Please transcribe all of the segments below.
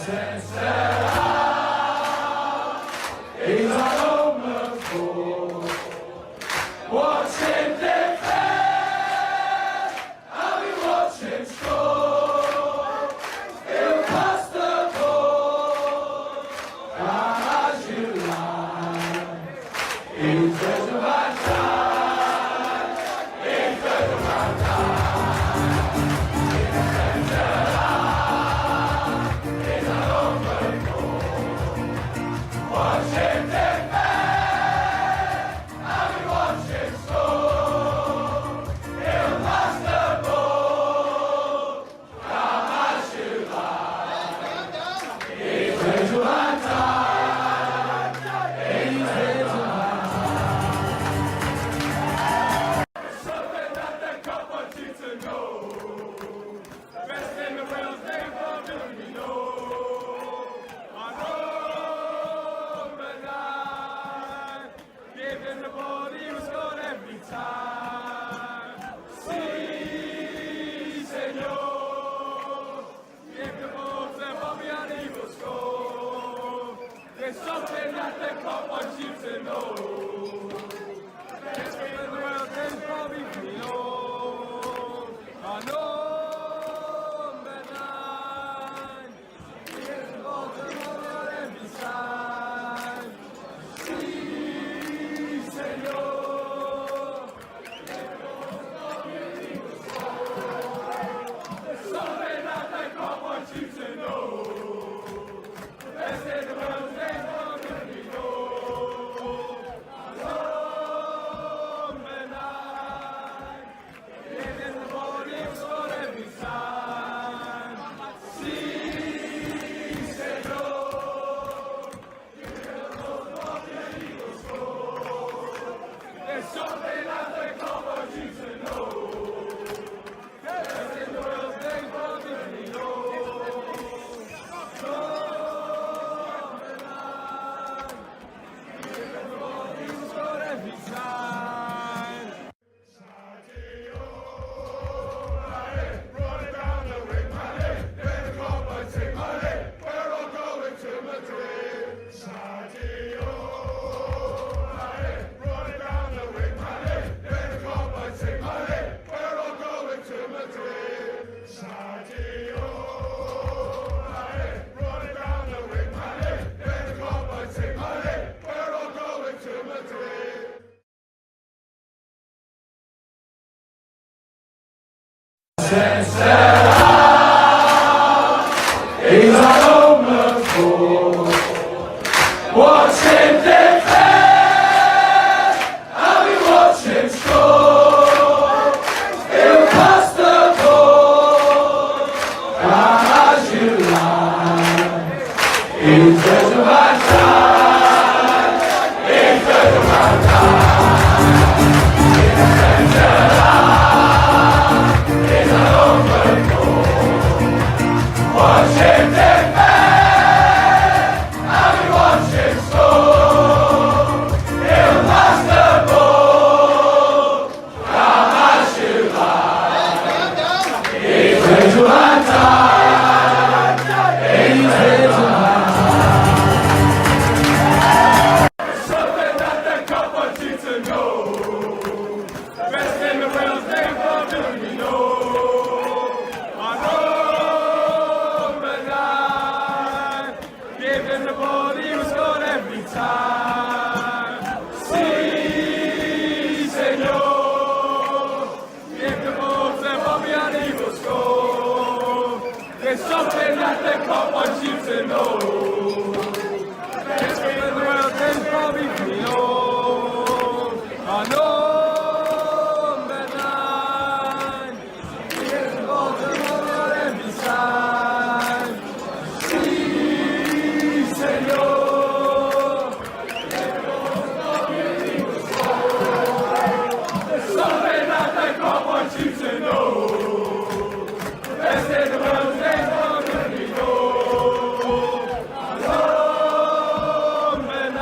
He's our own for watch him defend, and we watch him score. He'll pass the ball as you like. He's just about time. He's just about time. He's our own for watch him defend, and we watch him score. He'll pass the ball, come as you like. He's ready to attack. He's ready to attack. Something that the cup wants you to know. Best in the world, they've all done, you know. I know. Give him the ball, he was gone every time. Si, senor. Give the ball to Bobby and he will score. There's something that the club wants you to know. Best player in the world, there's Bobby Fino. I know. Give the ball to Bobby on every side. You to know, best in the world, there's one that we know. Alone and I, in the mornings on every side. See, Senor, you know what he will score. There's something that they can't want you to know. Best in the world, there's one that we know. He's our own for watch him defend, and we watch him score. He'll pass the ball as you like. He's just about time. He's just about time. He's our own for watch him defend, and we watch him score. He'll pass the ball, come as you like. He's ready to attack. He's ready to attack. Something that the cup wants you to know. Best in the world, they've all done, you know. I know. Give him the ball, he was gone every time. Si, senor. Give the ball to Bobby and he will score. There's something that the club wants you to know. Best player in the world, there's Bobby Fino. I know. Give the ball to Bobby on every side. You to know, best in the world, there's one that we know. Alone and I,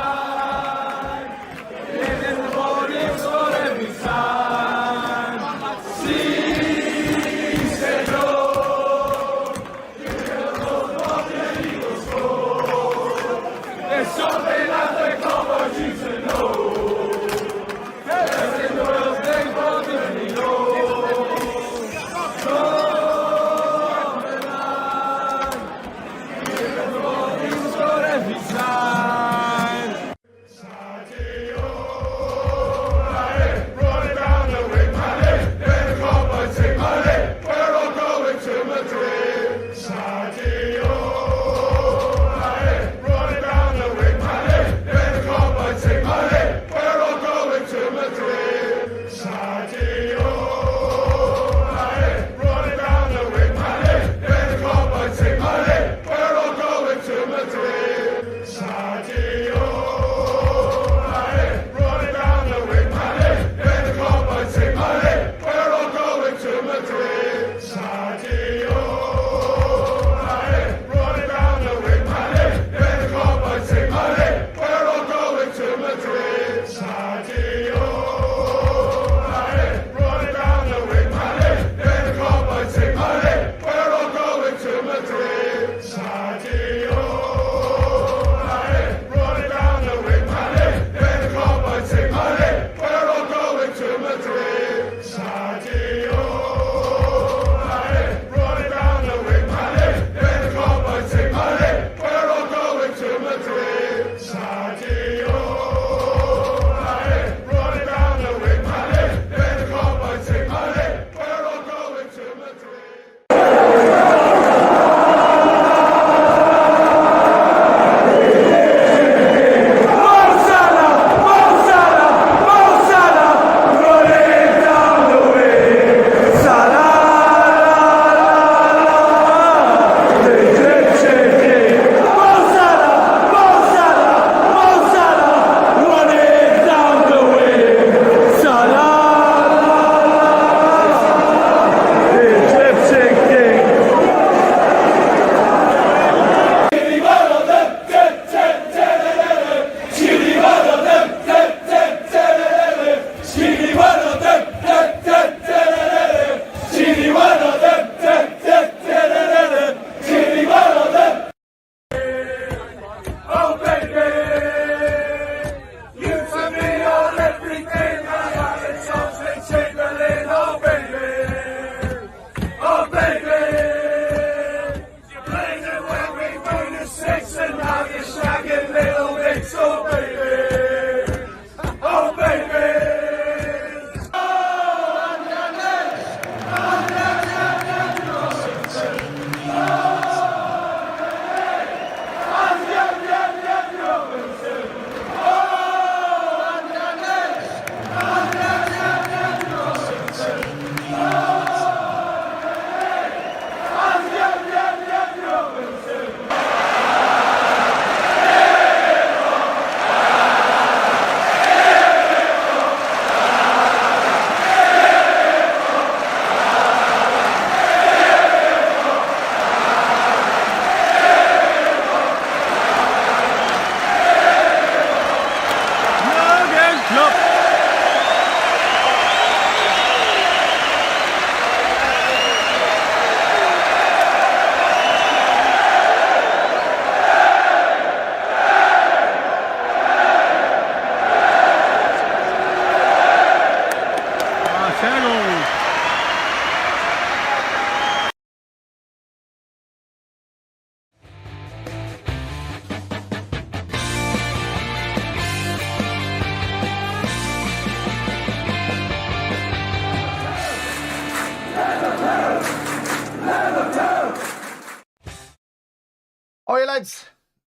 Oh, yeah, lads.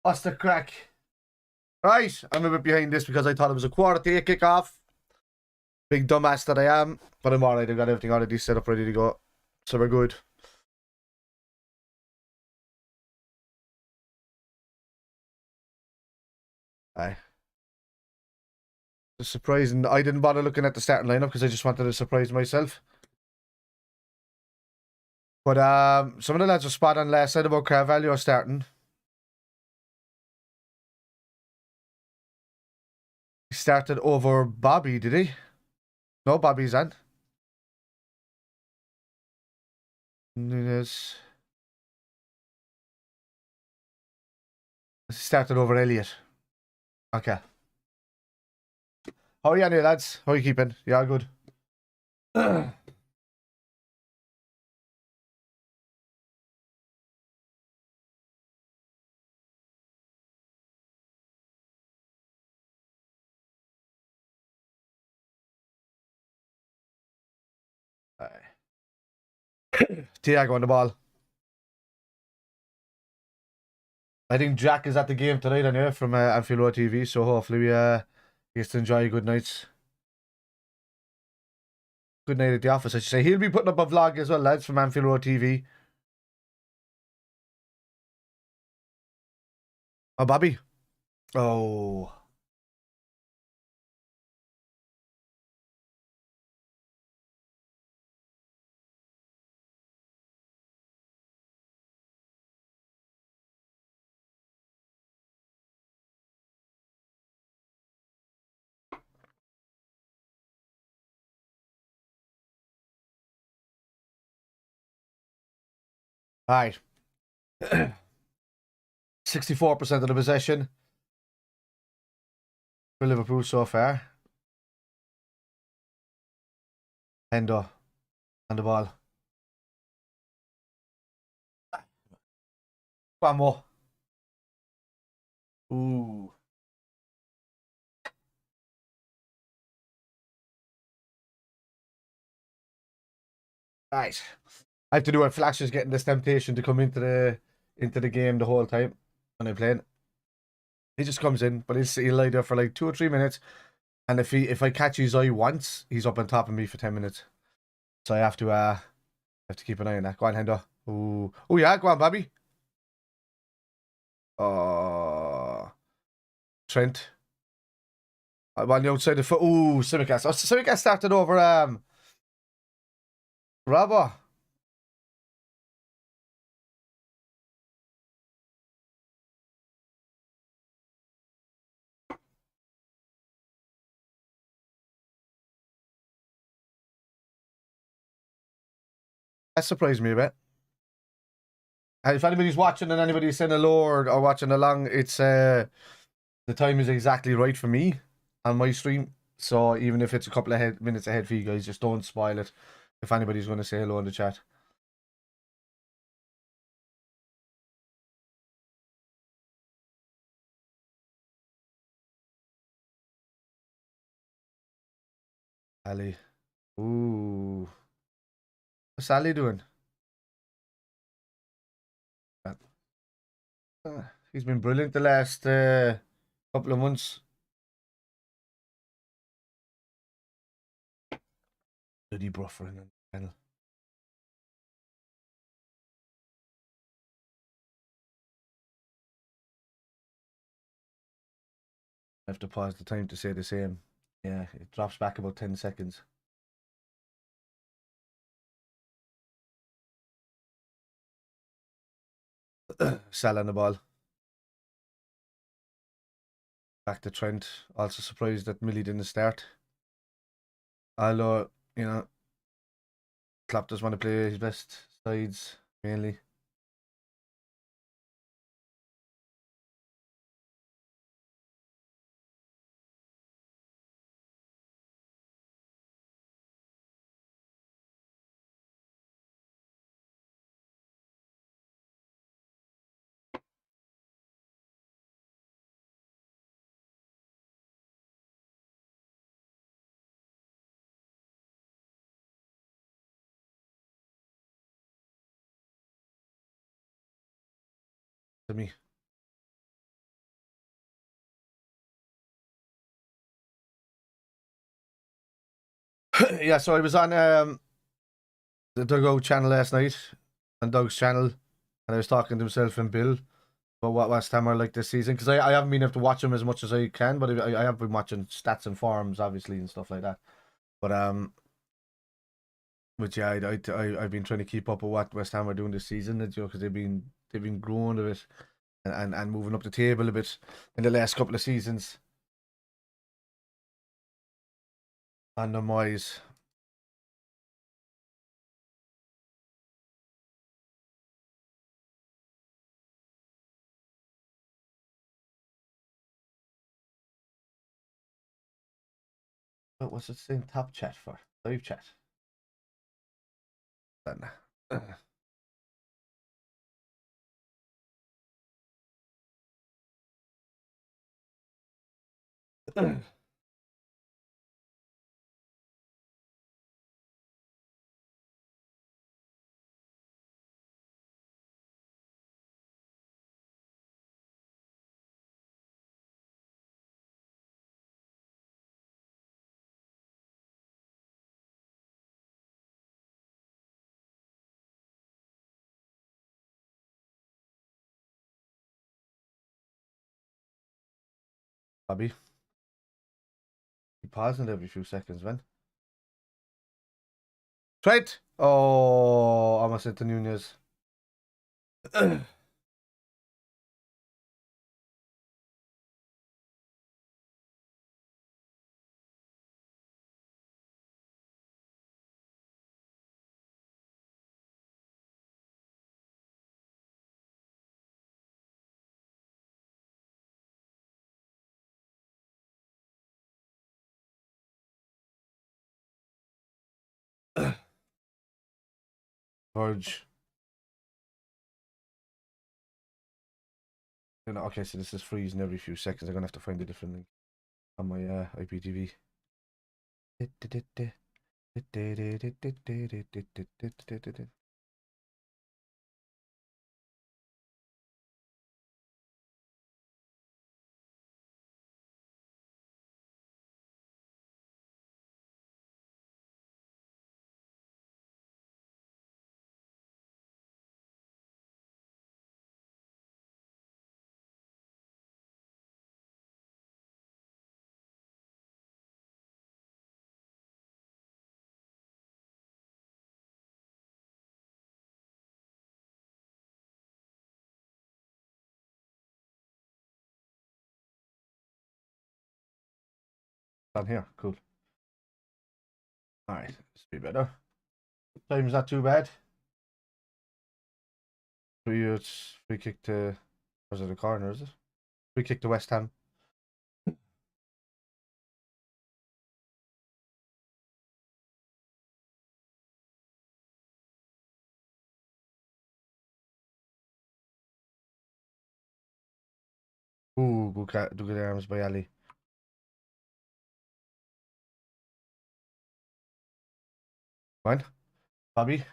What's the crack? Right, I'm a bit behind this because I thought it was a 7:45 kickoff. Big dumbass that I am. But I'm alright. I've got everything already set up, ready to go. So we're good. Aye. It's surprising. I didn't bother looking at the starting lineup because I just wanted to surprise myself. But some of the lads were spot on last night about Carvalho starting. He started over Bobby, did he? No, Bobby's on. Nunes. He started over Elliot. Okay. How are you anyway, lads? How are you keeping? Yeah, good. Thiago on the ball. I think Jack is at the game tonight anyway from ANFIELD TV, so hopefully we gets to enjoy a good night. Good night at the office, I should say. He'll be putting up a vlog as well, lads, from ANFIELD TV. Oh, Bobby. Oh. All right. 64% of the possession for Liverpool so far. Hendo on the ball. One more. Ooh. Right. I have to do it. Flash is getting this temptation to come into the game the whole time when I'm playing. He just comes in, but he'll lie there for like 2 or 3 minutes, and if I catch his eye once, he's up on top of me for 10 minutes. So I have to keep an eye on that. Go on, Hendo. Ooh. Oh yeah, go on, Bobby. Oh, Trent. I'm on the outside of the foot. Ooh, Simicast. Oh, Simicast started over Rabba. That surprised me a bit. And if anybody's watching and anybody's saying hello or watching along, it's the time is exactly right for me on my stream. So even if it's a couple of minutes ahead for you guys, just don't spoil it if anybody's going to say hello in the chat. Ali. Ooh. What's Ali doing? He's been brilliant the last couple of months. Bloody buffering and panel. I have to pause the time to say the same. Yeah, it drops back about 10 seconds. Salah on the ball. Back to Trent. Also surprised that Millie didn't start. Although, you know, Klopp does want to play his best sides, mainly. to me. Yeah, so I was on the Dugout channel last night, on Doug's channel, and I was talking to himself and Bill about what West Ham are like this season, because I haven't been able to watch them as much as I can, but I have been watching stats and forums, obviously, and stuff like that. But yeah, I've been trying to keep up with what West Ham are doing this season, you know, because they've been growing a bit and moving up the table a bit in the last couple of seasons. And the Moyes. What's it saying? Top chat for? Live chat. Then. Bobby. He pausing every few seconds, man. Trent! Oh, almost into Nunez. Verge. You know, okay, so this is freezing every few seconds. I'm gonna have to find a different link on my IPTV. On here, cool. All right, this will be better. Time's not too bad. It's free kick to, was it a corner? Is it free kick to West Ham? Ooh, good arms by Ali. Fine, Bobby.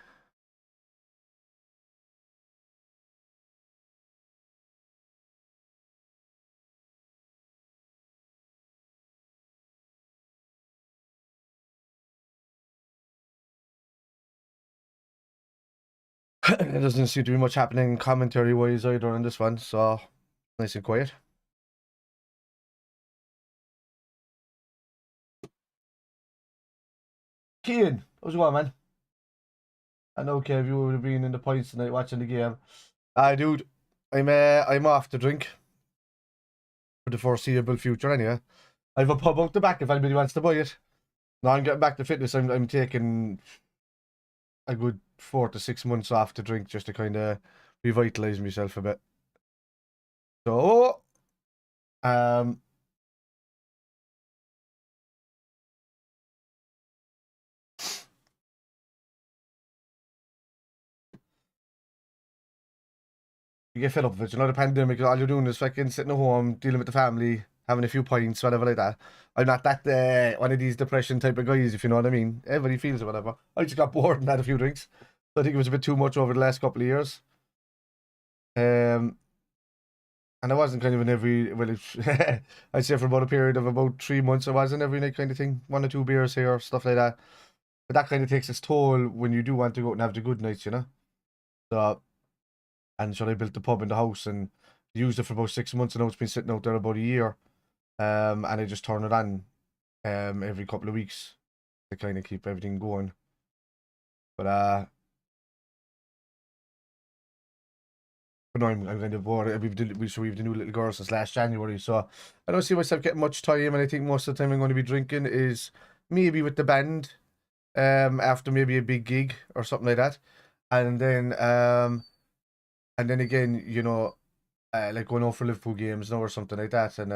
There doesn't seem to be much happening commentary wise either on this one, so nice and quiet. Kean, how's it going, man? I know, Kev, you would have been in the points tonight watching the game. Dude, I'm off to drink for the foreseeable future anyway. I have a pub out the back if anybody wants to buy it. Now I'm getting back to fitness. I'm taking a good 4 to 6 months off to drink just to kind of revitalize myself a bit. So, you get fed up of it. You know, the pandemic, all you're doing is fucking sitting at home, dealing with the family, having a few pints, whatever like that. I'm not that one of these depression type of guys, if you know what I mean. Everybody feels or whatever. I just got bored and had a few drinks. So I think it was a bit too much over the last couple of years. And I wasn't kind of in every, well, I'd say for about a period of about 3 months, I was in every night kind of thing. 1 or 2 beers here, stuff like that. But that kind of takes its toll when you do want to go out and have the good nights, you know? So, and so I built the pub in the house and used it for about 6 months, and now it's been sitting out there about a year. And I just turn it on every couple of weeks to kind of keep everything going. But no, I'm kind of bored. We've the new little girl since last January, so I don't see myself getting much time. And I think most of the time I'm going to be drinking is maybe with the band, after maybe a big gig or something like that, and then again, you know, like going out for Liverpool games now or something like that, and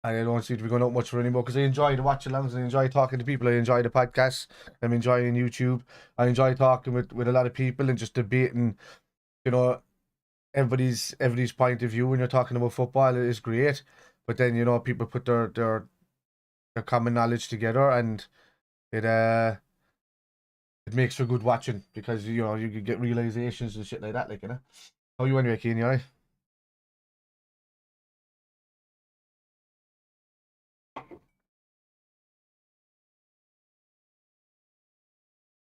I don't seem to be going out much for anymore because I enjoy the watch-alongs, I enjoy talking to people, I enjoy the podcasts, I'm enjoying YouTube, I enjoy talking with a lot of people and just debating, you know, everybody's point of view when you're talking about football is great, but then you know people put their common knowledge together, and it makes for good watching because you know you could get realizations and shit like that, like, you know. How you anyway, Keen? You alright?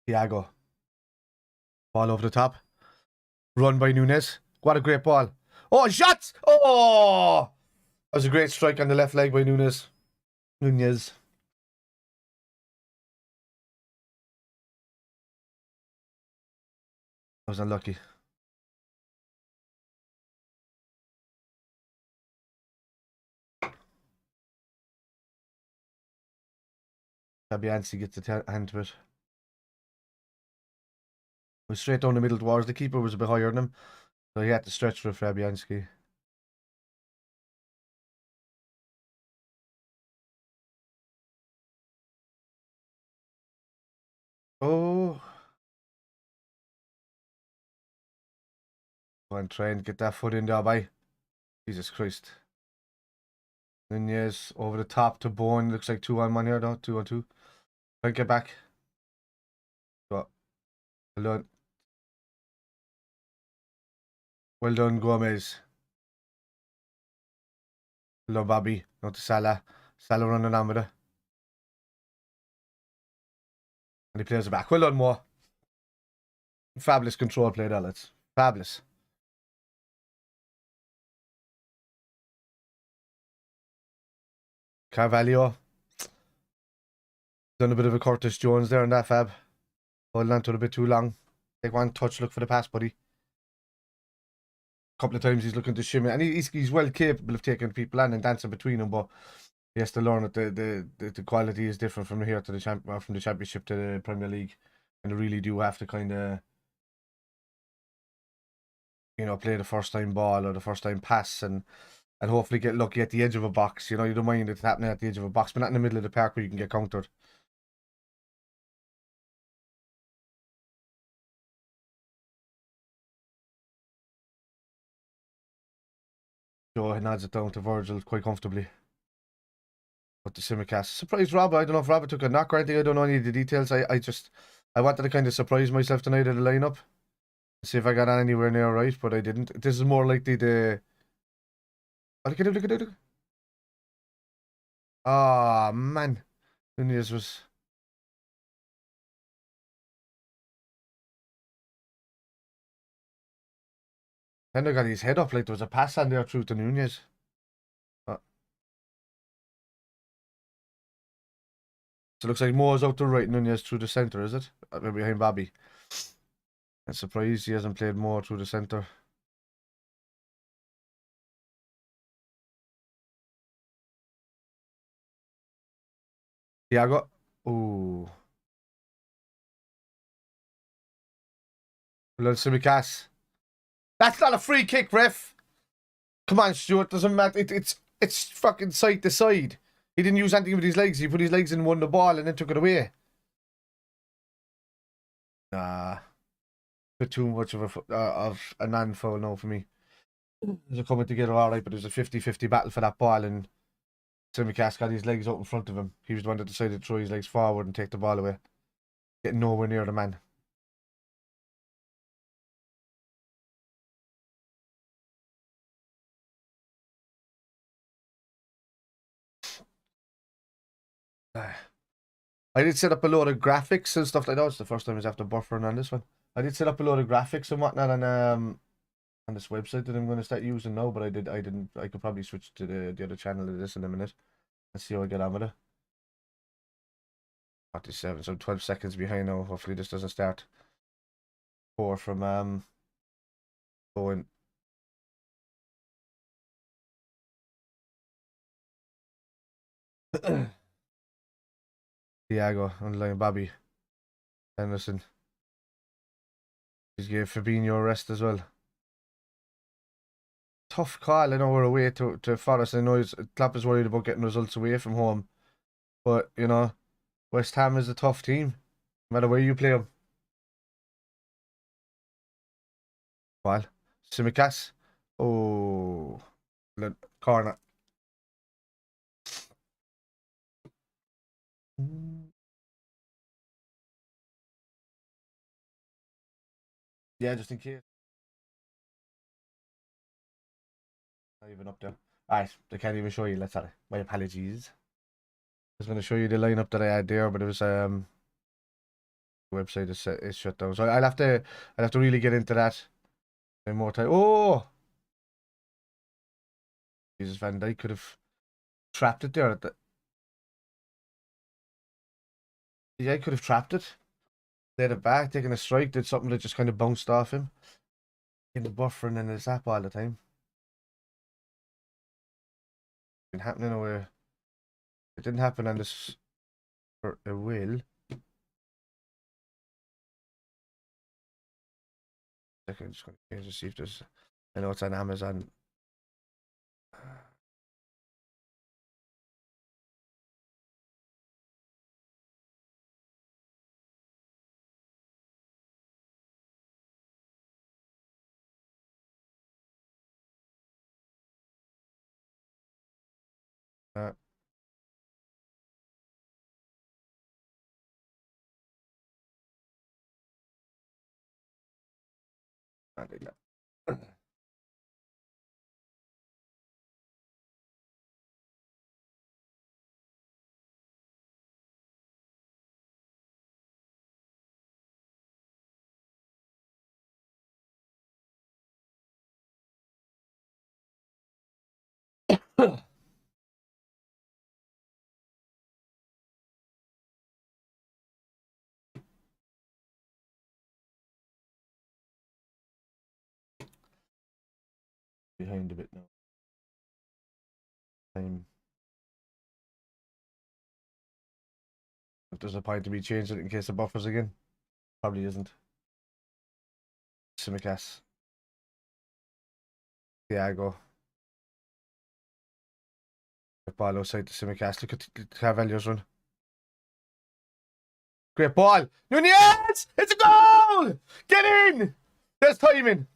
Thiago, ball over the top, run by Nunes. What a great ball! Oh, shots! Oh, that was a great strike on the left leg by Nunes. Nunez. I was unlucky. Fabianski gets the hand to it. Was straight down the middle towards the keeper, was a bit higher than him, so he had to stretch for Fabianski. Oh, go and try and get that foot in there, boy. Jesus Christ. Nunez over the top to Bowen. Looks like 2-on-1 here, though. 2-on-2. Try and get back. Well done. Well done, Gomez. Well done, Bobby. Not to Salah. Salah running on with it. And he plays it back. Well done, Mo. Fabulous control play, that, lads. Fabulous. Carvalho. Done a bit of a Curtis Jones there in that, Fab. Holding on to it a bit too long. Take one touch, look for the pass, buddy. Couple of times he's looking to shimmy, and he's well capable of taking people on and dancing between them, but he has to learn that the quality is different from here to from the Championship to the Premier League, and they really do have to kind of, you know, play the first time ball or the first time pass, and hopefully get lucky at the edge of a box. You know, you don't mind it happening at the edge of a box, but not in the middle of the park where you can get countered. Joe nods it down to Virgil quite comfortably. But the Simicast. Surprised Rob. I don't know if Robert took a knock or anything. I don't know any of the details. I wanted to kind of surprise myself tonight at the lineup. See if I got on anywhere near right, but I didn't. This is more likely the. Oh, look at it, look at it. Ah, man. Nunez was. Hendo got his head up like there was a pass on there through to Nunez. So it looks like Mo's out to right, Nunez through the centre, is it? Behind Bobby. I'm surprised he hasn't played Mo through the centre. Thiago. Ooh. Little Simicast. That's not a free kick, ref. Come on, Stuart. Doesn't matter. It's fucking side to side. He didn't use anything with his legs. He put his legs in, won the ball, and then took it away. Nah. Bit too much of a non-foul now for me. They're coming together all right, but it was a 50-50 battle for that ball, and Simicast got his legs out in front of him. He was the one that decided to throw his legs forward and take the ball away. Getting nowhere near the man. I did set up a load of graphics and stuff like that. It's the first time I was after buffering on this one. I did set up a load of graphics and whatnot on this website that I'm going to start using now, but I didn't. I could probably switch to the other channel of this in a minute and see how I get on with it. 47, so I'm 12 seconds behind now. Hopefully this doesn't start poor from going. Thiago, underlying Bobby Henderson. He's gave Fabinho a rest as well. Tough call. I know we're away to Forest. I know Klopp is worried about getting results away from home. But, you know, West Ham is a tough team. No matter where you play them. Well, Simicas. Oh, corner. Yeah, just in case. Not even up there. Alright, they can't even show you. Let's have it. My apologies. I was going to show you the lineup that I had there, but it was the website is shut down. So I'll have to really get into that in more time. Oh, Jesus, Van Dijk could have trapped it there at the. Yeah, he could have trapped it. Laid it back, taking a strike, did something that just kind of bounced off him. In the buffering and the zap all the time. Been happening away. It didn't happen on this for a will. I'm just going to change to see if there's. I know it's on Amazon. Uh, I think that. Behind a bit now. Time. If there's a point to be changed it in case of buffers again, probably isn't. Simicas. Thiago. Ball outside the Simicas. Look at Carvalho's run. Great ball. Nunez! It's a goal! Get in! There's timing.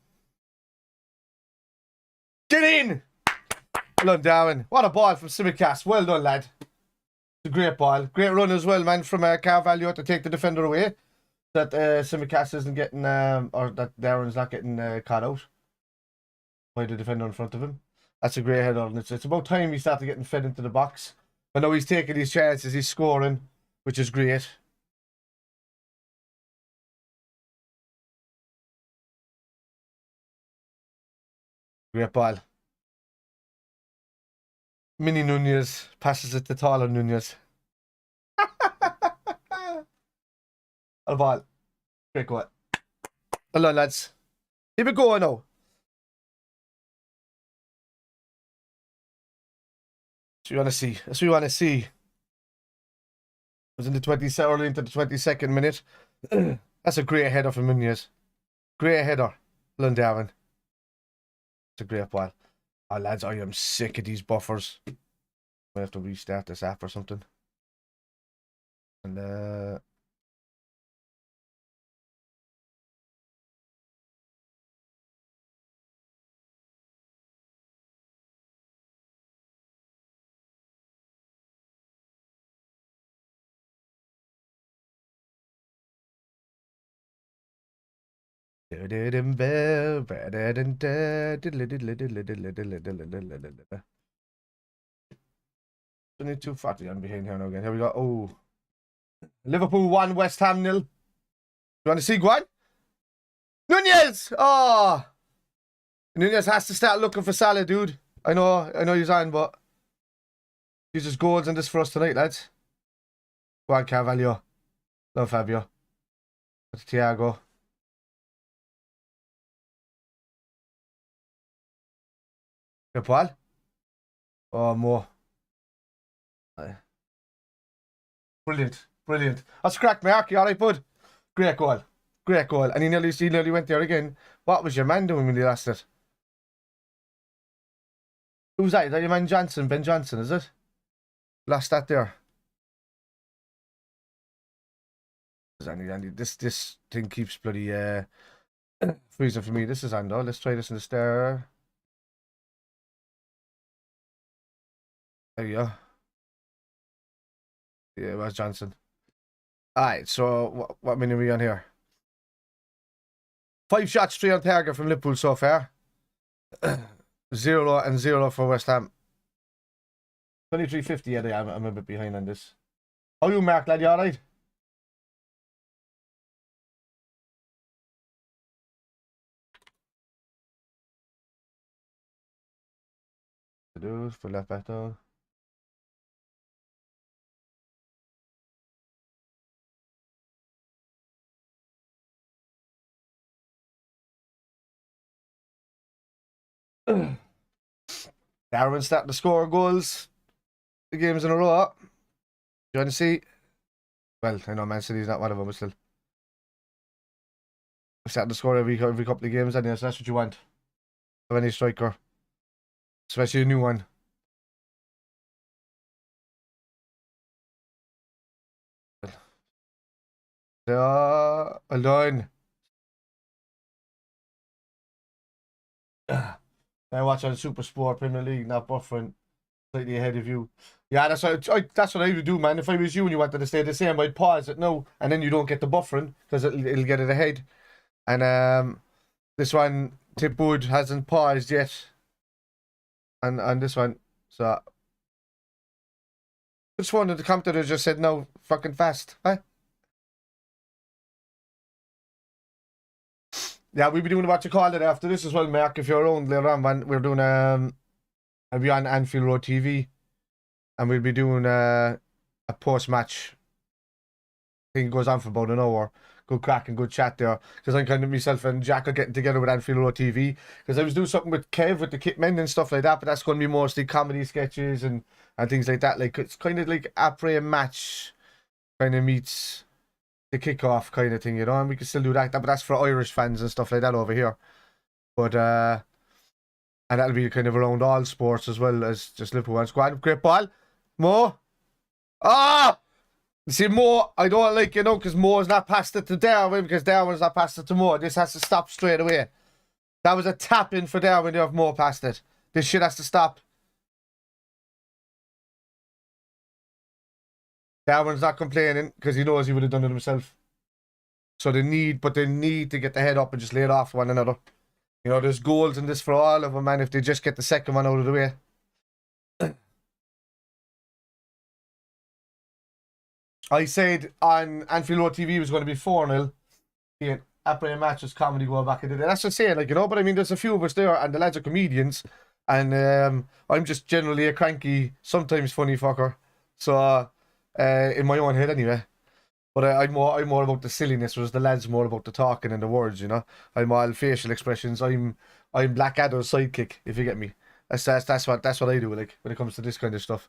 Get in! Well done, Darwin. What a ball from Simicas. Well done, lad. It's a great ball. Great run as well, man, from Carvalho to take the defender away. That Simicas isn't getting, or that Darwin's not getting caught out by the defender in front of him. That's a great header, and it's about time he started getting fed into the box. I know he's taking his chances, he's scoring, which is great. Great ball. Mini Nunez passes it to taller Nunez. A ball. Great goal. Hello, lads. Keep it going now. That's what you want to see. That's what you want to see. It was in the 20th, early into the 22nd minute. That's a great header from Nunez. Great header. Well done, Darwin. It's a great ball. Oh, lads, I am sick of these buffers. I have to restart this app or something. And 22-40. I'm behind here now again. Here we go. Oh. Liverpool 1, West Ham 0. You want to see one? Nunez! Oh! Nunez has to start looking for Salah, dude. I know he's on, but he's just goals in this for us tonight, lads. Go on, Carvalho. Love Fabio. That's Thiago. Good Paul. Oh, more. Brilliant. Brilliant. That's cracked, Mark. You alright, bud? Great goal. Great goal. And he nearly went there again. What was your man doing when he lost it? Who's that? Is that your man Johnson? Ben Johnson, is it? Lost that there. This thing keeps bloody freezing for me. This is on though. Let's try this in the stair. There you go. Yeah, it was Johnson. Alright, so what minute are we on here? 5 shots, 3 on target from Liverpool so far. 0 and 0 for West Ham. 23.50, yeah, I'm a bit behind on this. How are you, Mark, lad? You alright? For left back down. Darwin's starting to score goals. The games in a row. You want to see? Well, I know Man City's not one of them, but still. We're starting to score every couple of games anyway, so that's what you want of any striker. Especially a new one. Alone. I watch on Super Sport Premier League, not buffering, slightly ahead of you. Yeah, that's what I would do, man. If I was you and you wanted to stay the same, I'd pause it now, and then you don't get the buffering because it'll get it ahead. And this one, Tipwood hasn't paused yet. And this one, so which one did the commentator just said no fucking fast, huh? Yeah, we'll be doing what you call it after this as well, Mark. If you're around later on, man, we're doing I'll be on Anfield Road TV, and we'll be doing a post-match thing. Goes on for about an hour. Good crack and good chat there, because I'm kind of myself and Jack are getting together with Anfield Road TV, because I was doing something with Kev with the Kitmen and stuff like that, but that's going to be mostly comedy sketches and things like that. Like, it's kind of like après match kind of meets the kickoff kind of thing, you know, and we can still do that, but that's for Irish fans and stuff like that over here. But and that'll be kind of around all sports as well as just Liverpool and squad. Great ball, Mo. Ah, see, Mo, I don't like, you know, because Mo's not passed it to Darwin, because Darwin's not passed it to Mo. This has to stop straight away. That was a tap in for Darwin if Mo passed it. This shit has to stop. Darwin's not complaining because he knows he would have done it himself. So they need to get the head up and just lay it off one another. You know, there's goals in this for all of them, man, if they just get the second one out of the way. I said on Anfield Road TV was going to be 4-0. Yeah, after a match was comedy going back into it. That's just saying, like, you know, but I mean, there's a few of us there, and the lads are comedians, and I'm just generally a cranky, sometimes funny fucker. So, in my own head anyway. But I'm more about the silliness, whereas the lads more about the talking and the words, you know. I'm all facial expressions. I'm Blackadder's sidekick, if you get me. That's what I do, like, when it comes to this kind of stuff.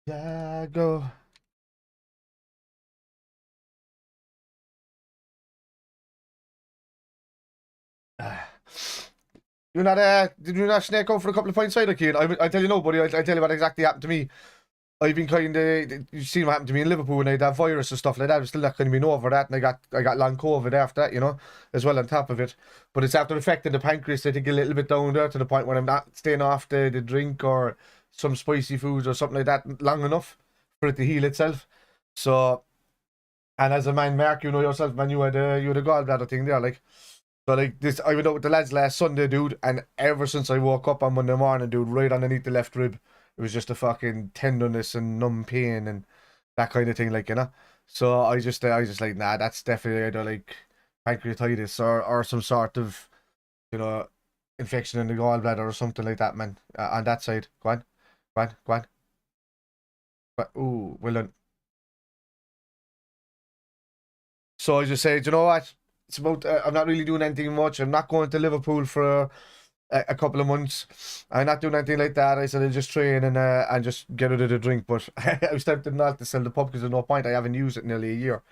Yeah, go. You're not did you not snake out for a couple of points either, kid? I tell you no, buddy. I tell you what exactly happened to me. I've been kind of, you've seen what happened to me in Liverpool when I had that virus and stuff like that. I was still not kind of been over that, and I got long COVID after that, you know, as well on top of it. But it's after affecting the pancreas, I think, a little bit down there to the point where I'm not staying off the drink or some spicy foods or something like that long enough. for it to heal itself. So, and as a man, Mark, you know yourself, man, you had a gallbladder thing there, like. So like this, I went out with the lads last Sunday, dude, and ever since I woke up on Monday morning, dude, right underneath the left rib, it was just a fucking tenderness and numb pain and that kind of thing, like, you know. So I just like, nah, that's definitely either like pancreatitis or some sort of, you know, infection in the gallbladder or something like that, man. On that side, go on, go on, go on. Ooh, well done. So I just say, do you know what? It's about. I'm not really doing anything much. I'm not going to Liverpool for a couple of months. I'm not doing anything like that. I said I'll just train and just get rid of the drink. But I was tempted not to sell the pub because there's no point. I haven't used it in nearly a year.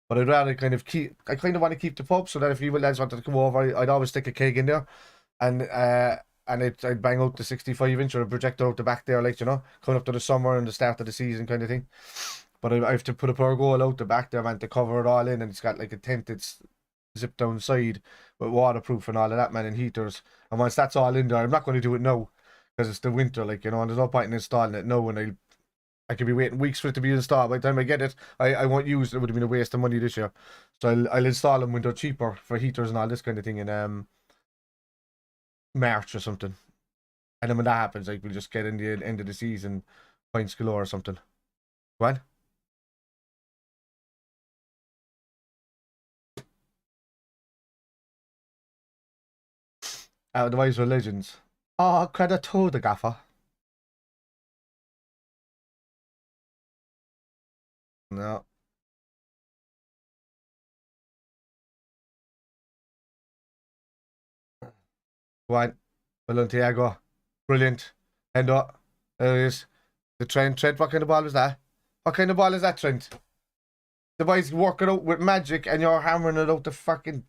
But I'd rather kind of keep. I kind of want to keep the pub so that if you lads wanted to come over, I'd always stick a keg in there, and I'd bang out the 65 inch or a projector out the back there, like, you know, coming up to the summer and the start of the season kind of thing. But I have to put a power goal out the back there, man, to cover it all in, and it's got like a tent that's zip down side with waterproof and all of that, man, and heaters. And once that's all in there, I'm not going to do it now because it's the winter, like, you know, and there's no point in installing it now. And I could be waiting weeks for it to be installed. By the time I get it, I won't use it. It would have been a waste of money this year. So I'll install them when they're cheaper for heaters and all this kind of thing in March or something. And then when that happens, like, we'll just get in the end of the season, points galore or something. Go on. Otherwise, we're legends. Oh, credit to the gaffer. No. Go on. Well done, Tiago. Brilliant. End up. There it is. The Trent. What kind of ball was that? What kind of ball is that, Trent? The boys working out with magic and you're hammering it out the fucking.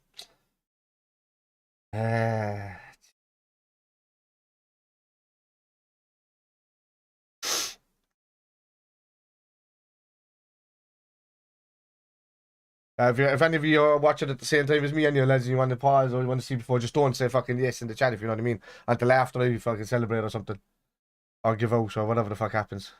Uh, if any of you are watching at the same time as me and you lads, you want to pause or you want to see before, just don't say fucking yes in the chat if you know what I mean. Until after I fucking celebrate or something. Or give out or whatever the fuck happens.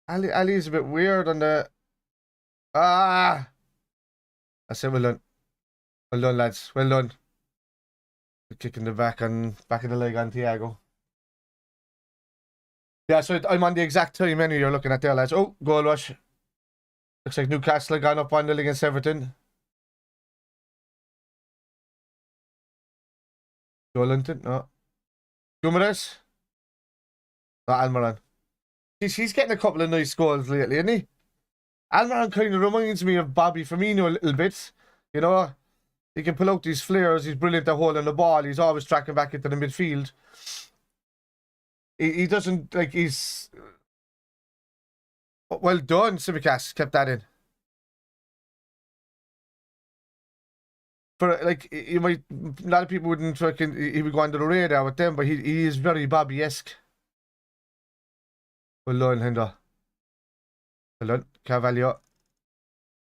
Ali's a bit weird on the. Ah! I said well done. Well done, lads. Well done. Kicking the back of the leg on Thiago. Yeah, so I'm on the exact time menu you're looking at there, lads. Oh, goal rush. Looks like Newcastle have gone up 1-0 against Everton. Joelinton, no. Gumares? No, Almiron. He's getting a couple of nice goals lately, isn't he? Almiron kind of reminds me of Bobby Firmino a little bit. You know, he can pull out these flares. He's brilliant at holding the ball. He's always tracking back into the midfield. He doesn't, like, he's... Well done, Simicast. Kept that in. For, like, you might... A lot of people wouldn't fucking... He would go under the radar with them, but he is very Bobby-esque. Well done, Hendo. Well done. Carvalho.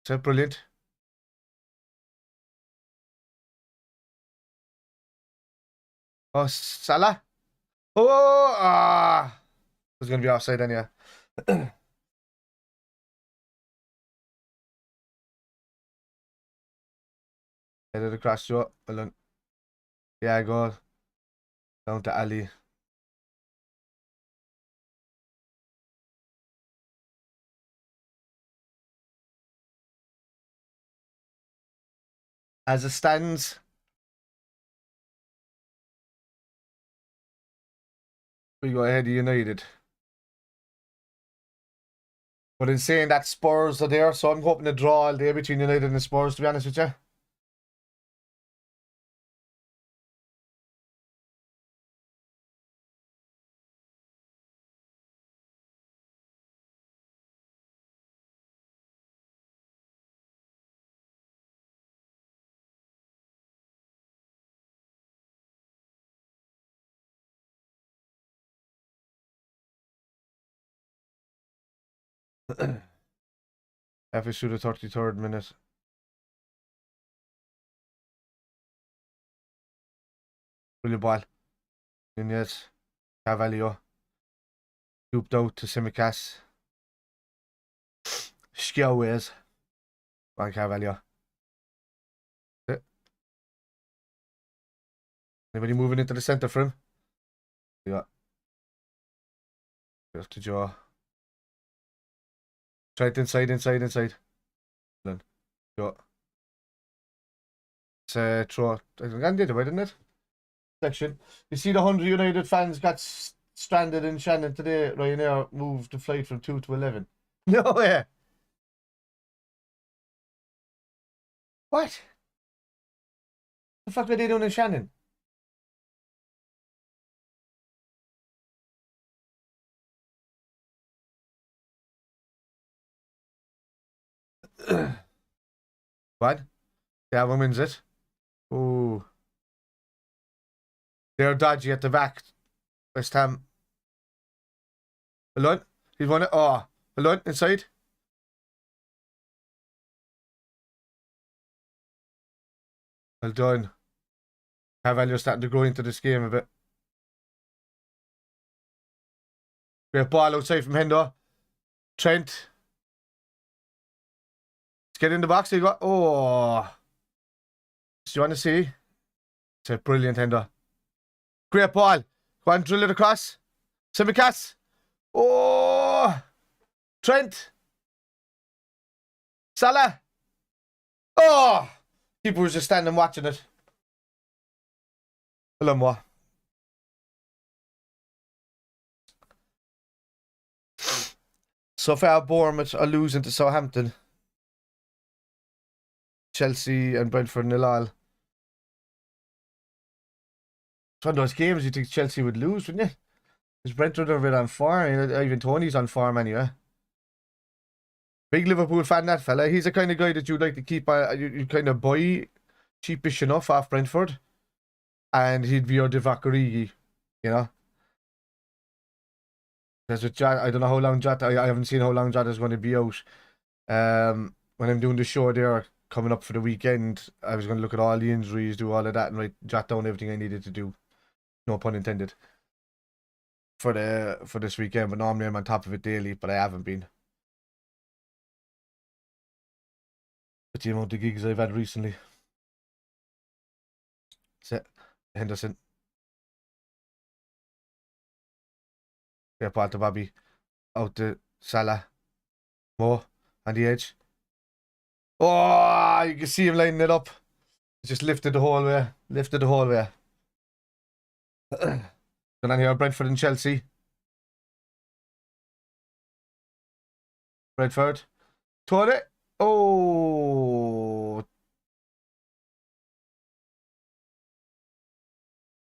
So brilliant. Oh, Salah. Oh, ah. It was going to be offside anyway. Headed across Joe. Well done. Yeah, go down to Ali. As it stands, we go ahead of United. But in saying that, Spurs are there, so I'm hoping to draw all day between United and Spurs, to be honest with you. If it's through the 33rd minute. Brilliant ball. Nunez. Carvalho. Scooped out to Simicas. Skjaways. On Carvalho. Anybody moving into the centre for him? Yeah. Just to Joe. Try it inside. Then. Joe. It's throw. I think I did it, didn't it? Section. You see the 100 United fans got stranded in Shannon today. Ryanair moved the flight from 2 to 11. No way. What? The fuck are they doing in Shannon? What? Yeah, one wins it. Ooh. They're dodgy at the back. West Ham. Alone. He's won it. Oh. Alone inside. Well done. Carvalho's starting to grow into this game a bit. Great ball outside from Hendo. Trent. Let's get in the box. You got. Oh. Do you want to see? It's a brilliant Hendo. Great ball. Go on, drill it across. Simicas. Oh. Trent. Salah. Oh. People were just standing watching it. Hello, moi. So far, Bournemouth are losing to Southampton. Chelsea and Brentford 0-0. It's one of those games you think Chelsea would lose, wouldn't you? Because Brentford are a bit on form. Even Tony's on form anyway. Big Liverpool fan, that fella. He's the kind of guy that you'd like to keep. You kind of buy cheapish enough off Brentford. And he'd be your Divock Origi, you know? Because with Jota, I don't know how long Jota, I haven't seen how long Jota is going to be out. When I'm doing the show there, coming up for the weekend, I was going to look at all the injuries, do all of that, and jot down everything I needed to do. No pun intended. For this weekend, but normally I'm on top of it daily, but I haven't been. With the amount of gigs I've had recently. Set. Henderson. Yeah, part to Bobby. Out to Salah. Mo on the edge. Oh, you can see him lining it up. Just lifted the whole way. Going on here, Brentford and Chelsea. Brentford. Tore. Oh.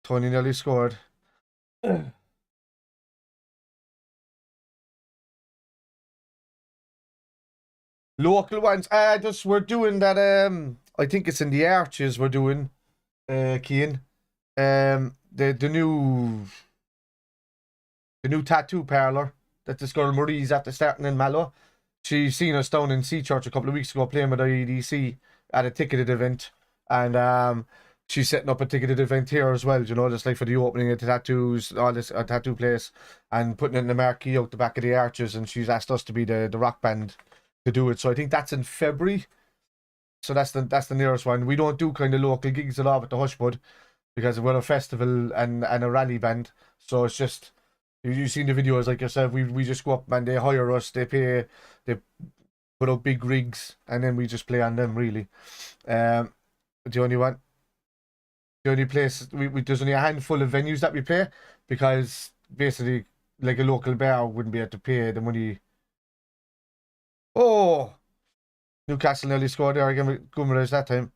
Tony nearly scored. Local ones. We're doing that. I think it's in the Arches. We're doing. Keane. The new tattoo parlor that this girl Marie's after starting in Mallow. She seen us down in Seachurch a couple of weeks ago playing with IEDC at a ticketed event, and she's setting up a ticketed event here as well. You know, just like for the opening of the tattoos, all this tattoo place, and putting in the marquee out the back of the Arches. And she's asked us to be the rock band to do it. So I think that's in February. So that's the nearest one. We don't do kind of local gigs a lot with the Hushbud because we're a festival and a rally band. So it's just you've seen the videos like yourself. We just go up and they hire us. They put up big rigs and then we just play on them really. The only place there's only a handful of venues that we play because basically like a local bar wouldn't be able to pay the money. Oh, Newcastle nearly scored there again with Guimaraes that time.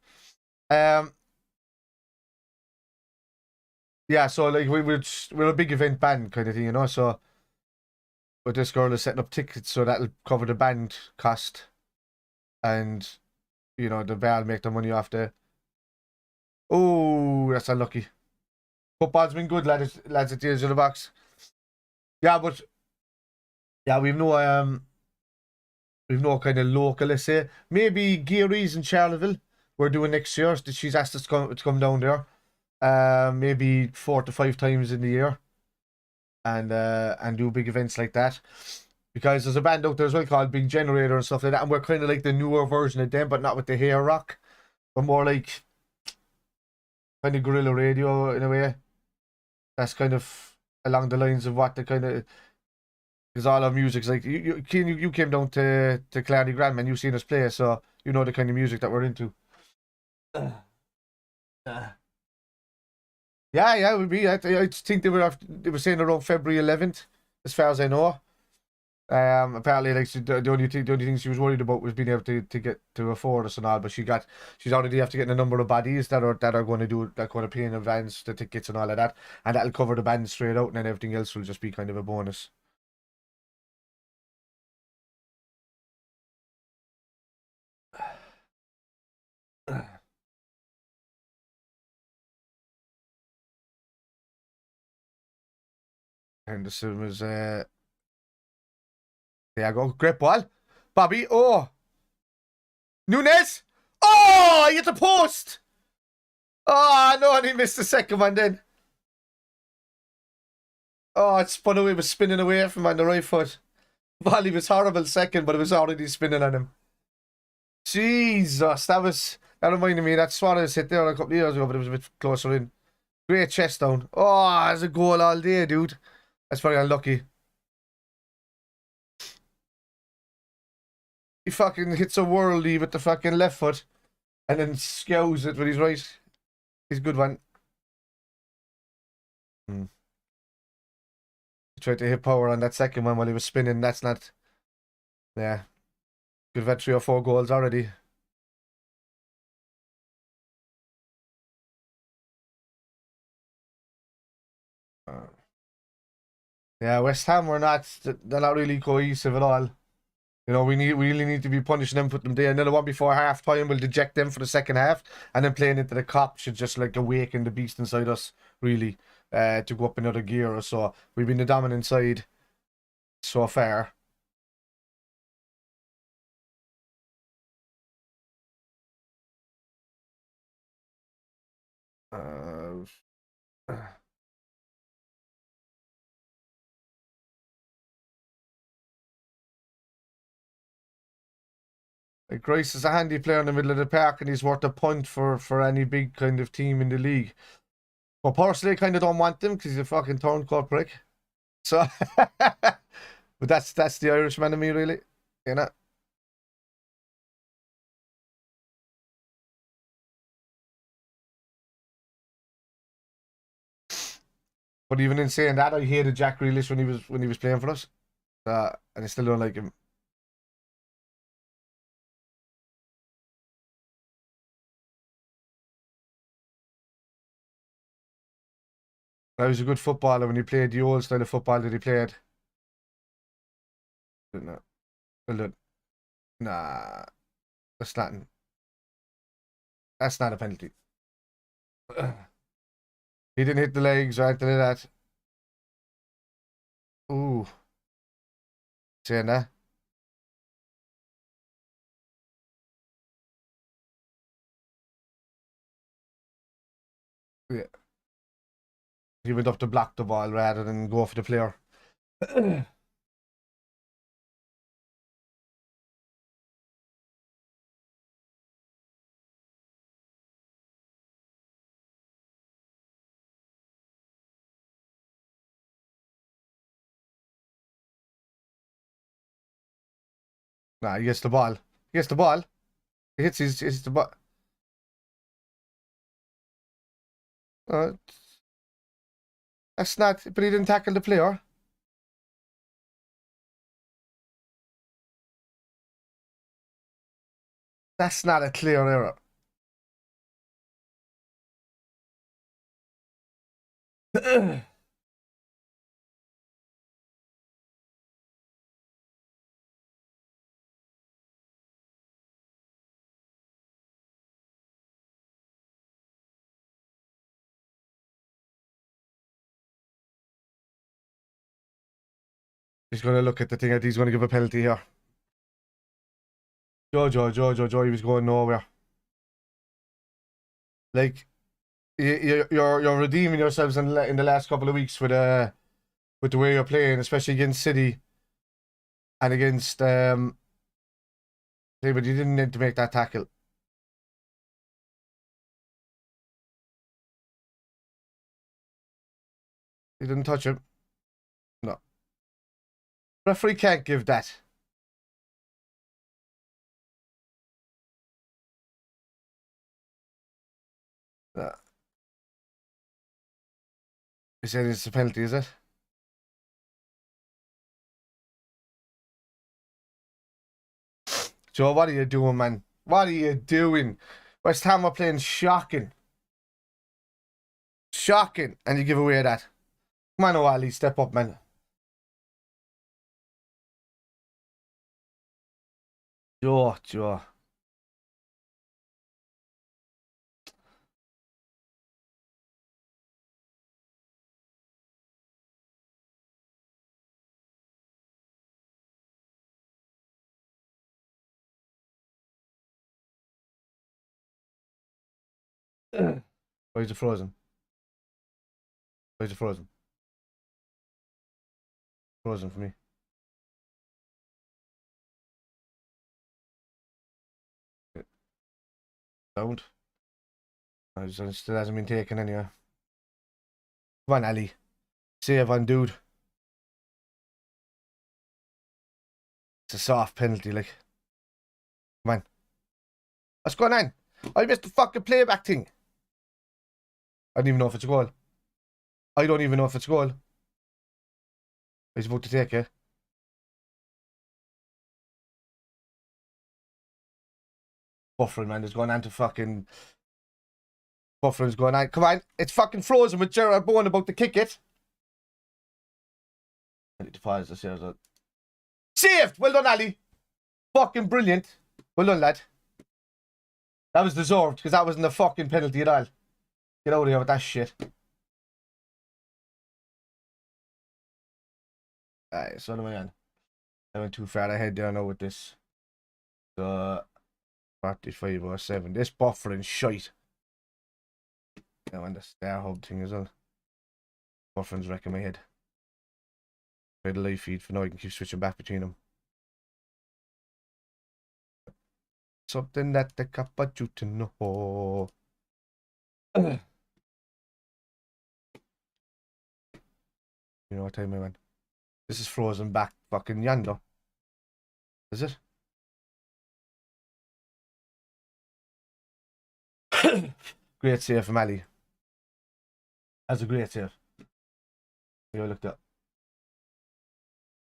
Yeah, so like we're a big event band kind of thing, you know. So, but this girl is setting up tickets, so that'll cover the band cost, and you know the bar will make the money off the. Oh, that's unlucky. Football's been good, lads at the edge of the box. Yeah, but yeah, we've no kind of local, let's say. Maybe Geary's in Charleville we're doing next year. She's asked us to come down there. maybe 4 to 5 times in the year, and do big events like that. Because there's a band out there as well called Big Generator and stuff like that, and we're kind of like the newer version of them, but not with the hair rock, but more like kind of guerrilla radio in a way. That's kind of along the lines of what the kind of, because all our music's like you came down to Clarny Grandman, you've seen us play, so you know the kind of music that we're into. Yeah, it would be. I think they were saying around February 11th, as far as I know. Apparently, like the only thing she was worried about was being able to get to afford us and all, but she's already have to get a number of bodies that are going to do that, going to pay in advance the tickets and all of that, and that'll cover the band straight out, and then everything else will just be kind of a bonus. And this was there you go, great ball, Bobby. Oh, Nunes. Oh, he hit the post. Oh no, and he missed the second one then. Oh, it spun away, it was spinning away from him on the right foot. Volley was horrible second, but it was already spinning on him. Jesus, that reminded me of that Suarez hit there a couple of years ago, but it was a bit closer in. Great chest down. Oh, there's a goal all day, dude. That's very unlucky. He fucking hits a whirly with the fucking left foot and then scows it with his right. He's a good one. He tried to hit power on that second one while he was spinning. That's not. Yeah. Could have had 3 or 4 goals already. Yeah, West Ham were not. They're not really cohesive at all. You know, we really need to be punishing them, put them there. Another one before half time will deject them for the second half, and then playing into the cop should just like awaken the beast inside us, really, to go up another gear or so. We've been the dominant side so far. Uh, like Grice is a handy player in the middle of the park, and he's worth a punt for any big kind of team in the league. But personally, I kind of don't want him because he's a fucking turncoat prick. So, but that's the Irishman in me, really. You know. But even in saying that, I hated Jack Grealish when he was playing for us, and I still don't like him. He was a good footballer when he played the old style of football that he played. No, nah, that's not. That's not a penalty. He didn't hit the legs or anything like that. Ooh, saying that. Yeah. He went up to block the ball rather than go for the player. Nah, he gets the ball. He gets the ball. He hits the ball. Uh, that's not. But he didn't tackle the player. That's not a clear error. He's going to look at the thing. He's going to give a penalty here. Joe, he was going nowhere. Like, You're redeeming yourselves in the last couple of weeks with the way you're playing, especially against City and against David. You didn't need to make that tackle. You didn't touch him. No. Referee can't give that. No. You said it's a penalty, is it? Joe, what are you doing, man? What are you doing? West Ham are playing shocking. Shocking. And you give away that. Come on, O'Reilly, step up, man. Joe. Why is it frozen? Why is it frozen? Frozen for me. Don't. It still hasn't been taken anyway. Come on, Ali. Save on, dude. It's a soft penalty, like. Come on. What's going on? I missed the fucking playback thing. I don't even know if it's a goal. I don't even know if it's a goal. He's about to take it. Buffering, man, is going on to fucking... Buffering's going on. Come on, it's fucking frozen with Gerard Bowen about to kick it. I need to pause this here. Saved! Well done, Ali. Fucking brilliant. Well done, lad. That was deserved, because that wasn't a fucking penalty at all. Get out of here with that shit. Alright, so what am I on? I went too far ahead there now with this. So, 45 or 7. This buffering shite. Now on the Star Hub thing as well. Buffering's wrecking my head. Try the live feed for now, I can keep switching back between them. Something that the kappa you to know. You know what time I went? This is frozen back fucking yonder. Is it? Great save from Ali. That's a great save. You looked up.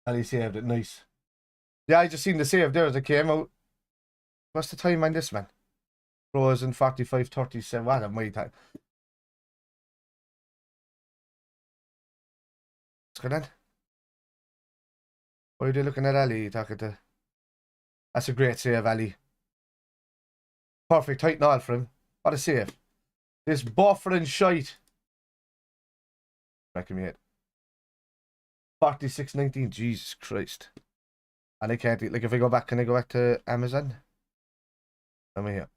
Ali saved it, nice. Yeah, I just seen the save there as it came out. What's the time on this, man? Frozen 45-37. What a my time. What's going on? Why are they looking at Ali talking to? That's a great save, Ali. Perfect height and all for him. What a save. This buffering shite. Wrecking me head. 46-19. Jesus Christ. And I can't, like, if I go back, can I go back to Amazon? Am I here?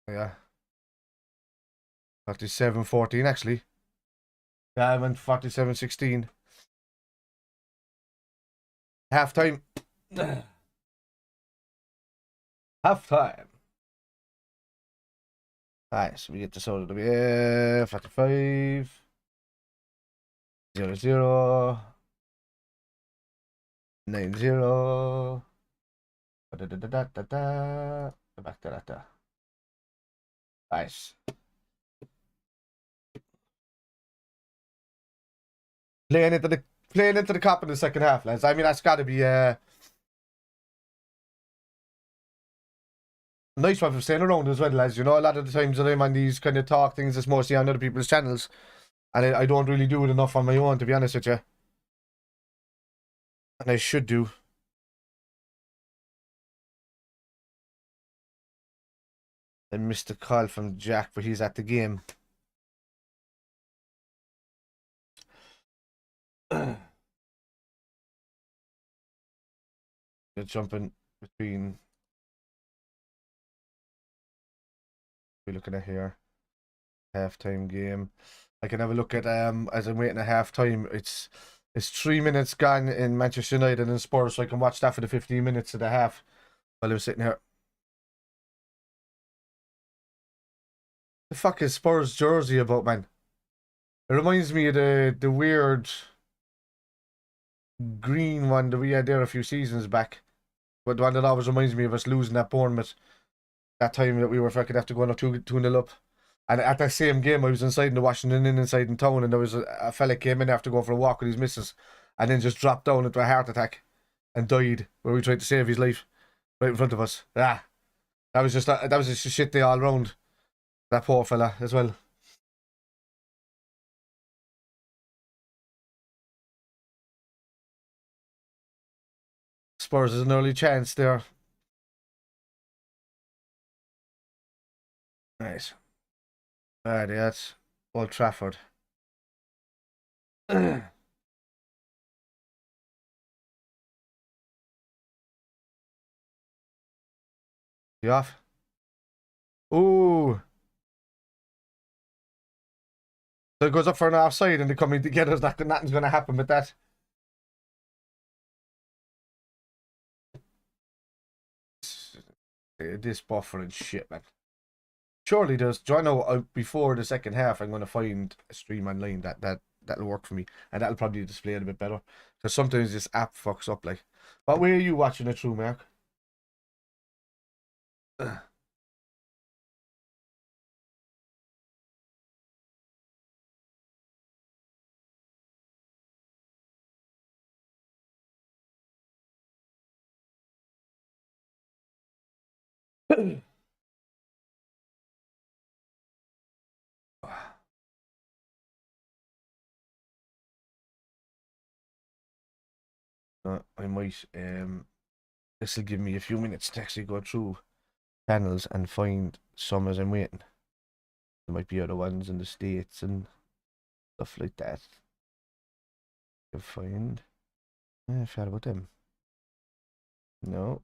Yeah. 47-14, actually. Yeah, I went 47-16. Half time. Half time. Alright, so we get this out of the way. 45. 0-0. 9-0. Da-da-da-da-da-da. Back to that. Nice. Playing into the cup in the second half, lads. I mean, that's got to be a nice one for staying around as well, lads. You know, a lot of the times that I'm on these kind of talk things, it's mostly on other people's channels, and I don't really do it enough on my own, to be honest with you. And I should do. I missed a call from Jack, but he's at the game. Good jumping. between we're looking at here. Halftime game. I can have a look at as I'm waiting at halftime. It's 3 minutes gone in Manchester United and Spurs, so I can watch that for the 15 minutes of the half while I'm sitting here. The fuck is Spurs jersey about, man? It reminds me of the weird green one that we had there a few seasons back. But the one that always reminds me of us losing at Bournemouth that time that we were fucking have to go on 2-0 up. And at that same game, I was inside in the Washington Inn inside in town, and there was a fella came in after going for a walk with his missus, and then just dropped down into a heart attack and died where we tried to save his life right in front of us. That was just a shit day all round. That poor fella as well. Spurs is an early chance there. Nice. Alright, that's Old Trafford. You off? Ooh. So it goes up for an offside and they're coming together. Nothing's going to happen with that. This buffering shit, man. Surely there's. Do I know before the second half I'm going to find a stream online that'll work for me, and that'll probably display it a bit better. Because sometimes this app fucks up. Like, what way are you watching it through, Mark? I might this will give me a few minutes to actually go through channels and find some as I'm waiting. There might be other ones in the States and stuff like that. I can find. I forgot about them. No.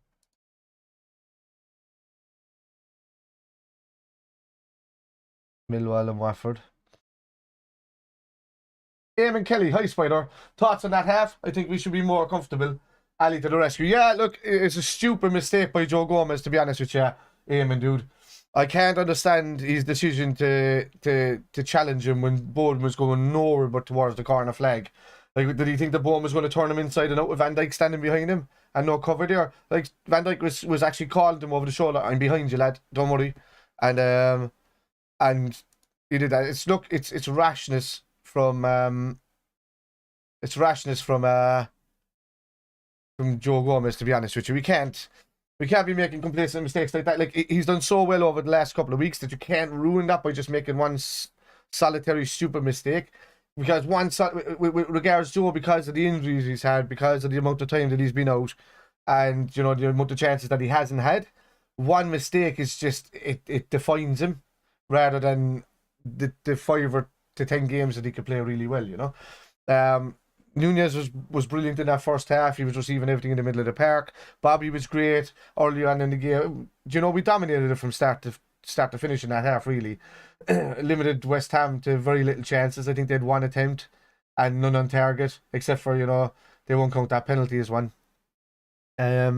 Millwall and Watford. Eamon Kelly, hi Spider. Thoughts on that half? I think we should be more comfortable. Ali to the rescue. Yeah, look, it's a stupid mistake by Joe Gomez, to be honest with you, Eamon, dude. I can't understand his decision to challenge him when Bowen was going nowhere but towards the corner flag. Like, did he think that Bowen was going to turn him inside and out with Van Dijk standing behind him and no cover there? Like, Van Dijk was actually calling him over the shoulder. I'm behind you, lad. Don't worry. And he did that. It's rashness from Joe Gomez, to be honest with you. We can't be making complacent mistakes like that. Like, he's done so well over the last couple of weeks that you can't ruin that by just making one solitary stupid mistake. Because with regards to Joe, because of the injuries he's had, because of the amount of time that he's been out, and the amount of chances that he hasn't had, one mistake is just it defines him rather than the 5 to 10 games that he could play really well. Nunez was brilliant in that first half. He was receiving everything in the middle of the park. Bobby was great early on in the game. We dominated it from start to finish in that half, really. Limited West Ham to very little chances. I think they had one attempt and none on target, except for, they won't count that penalty as one. But,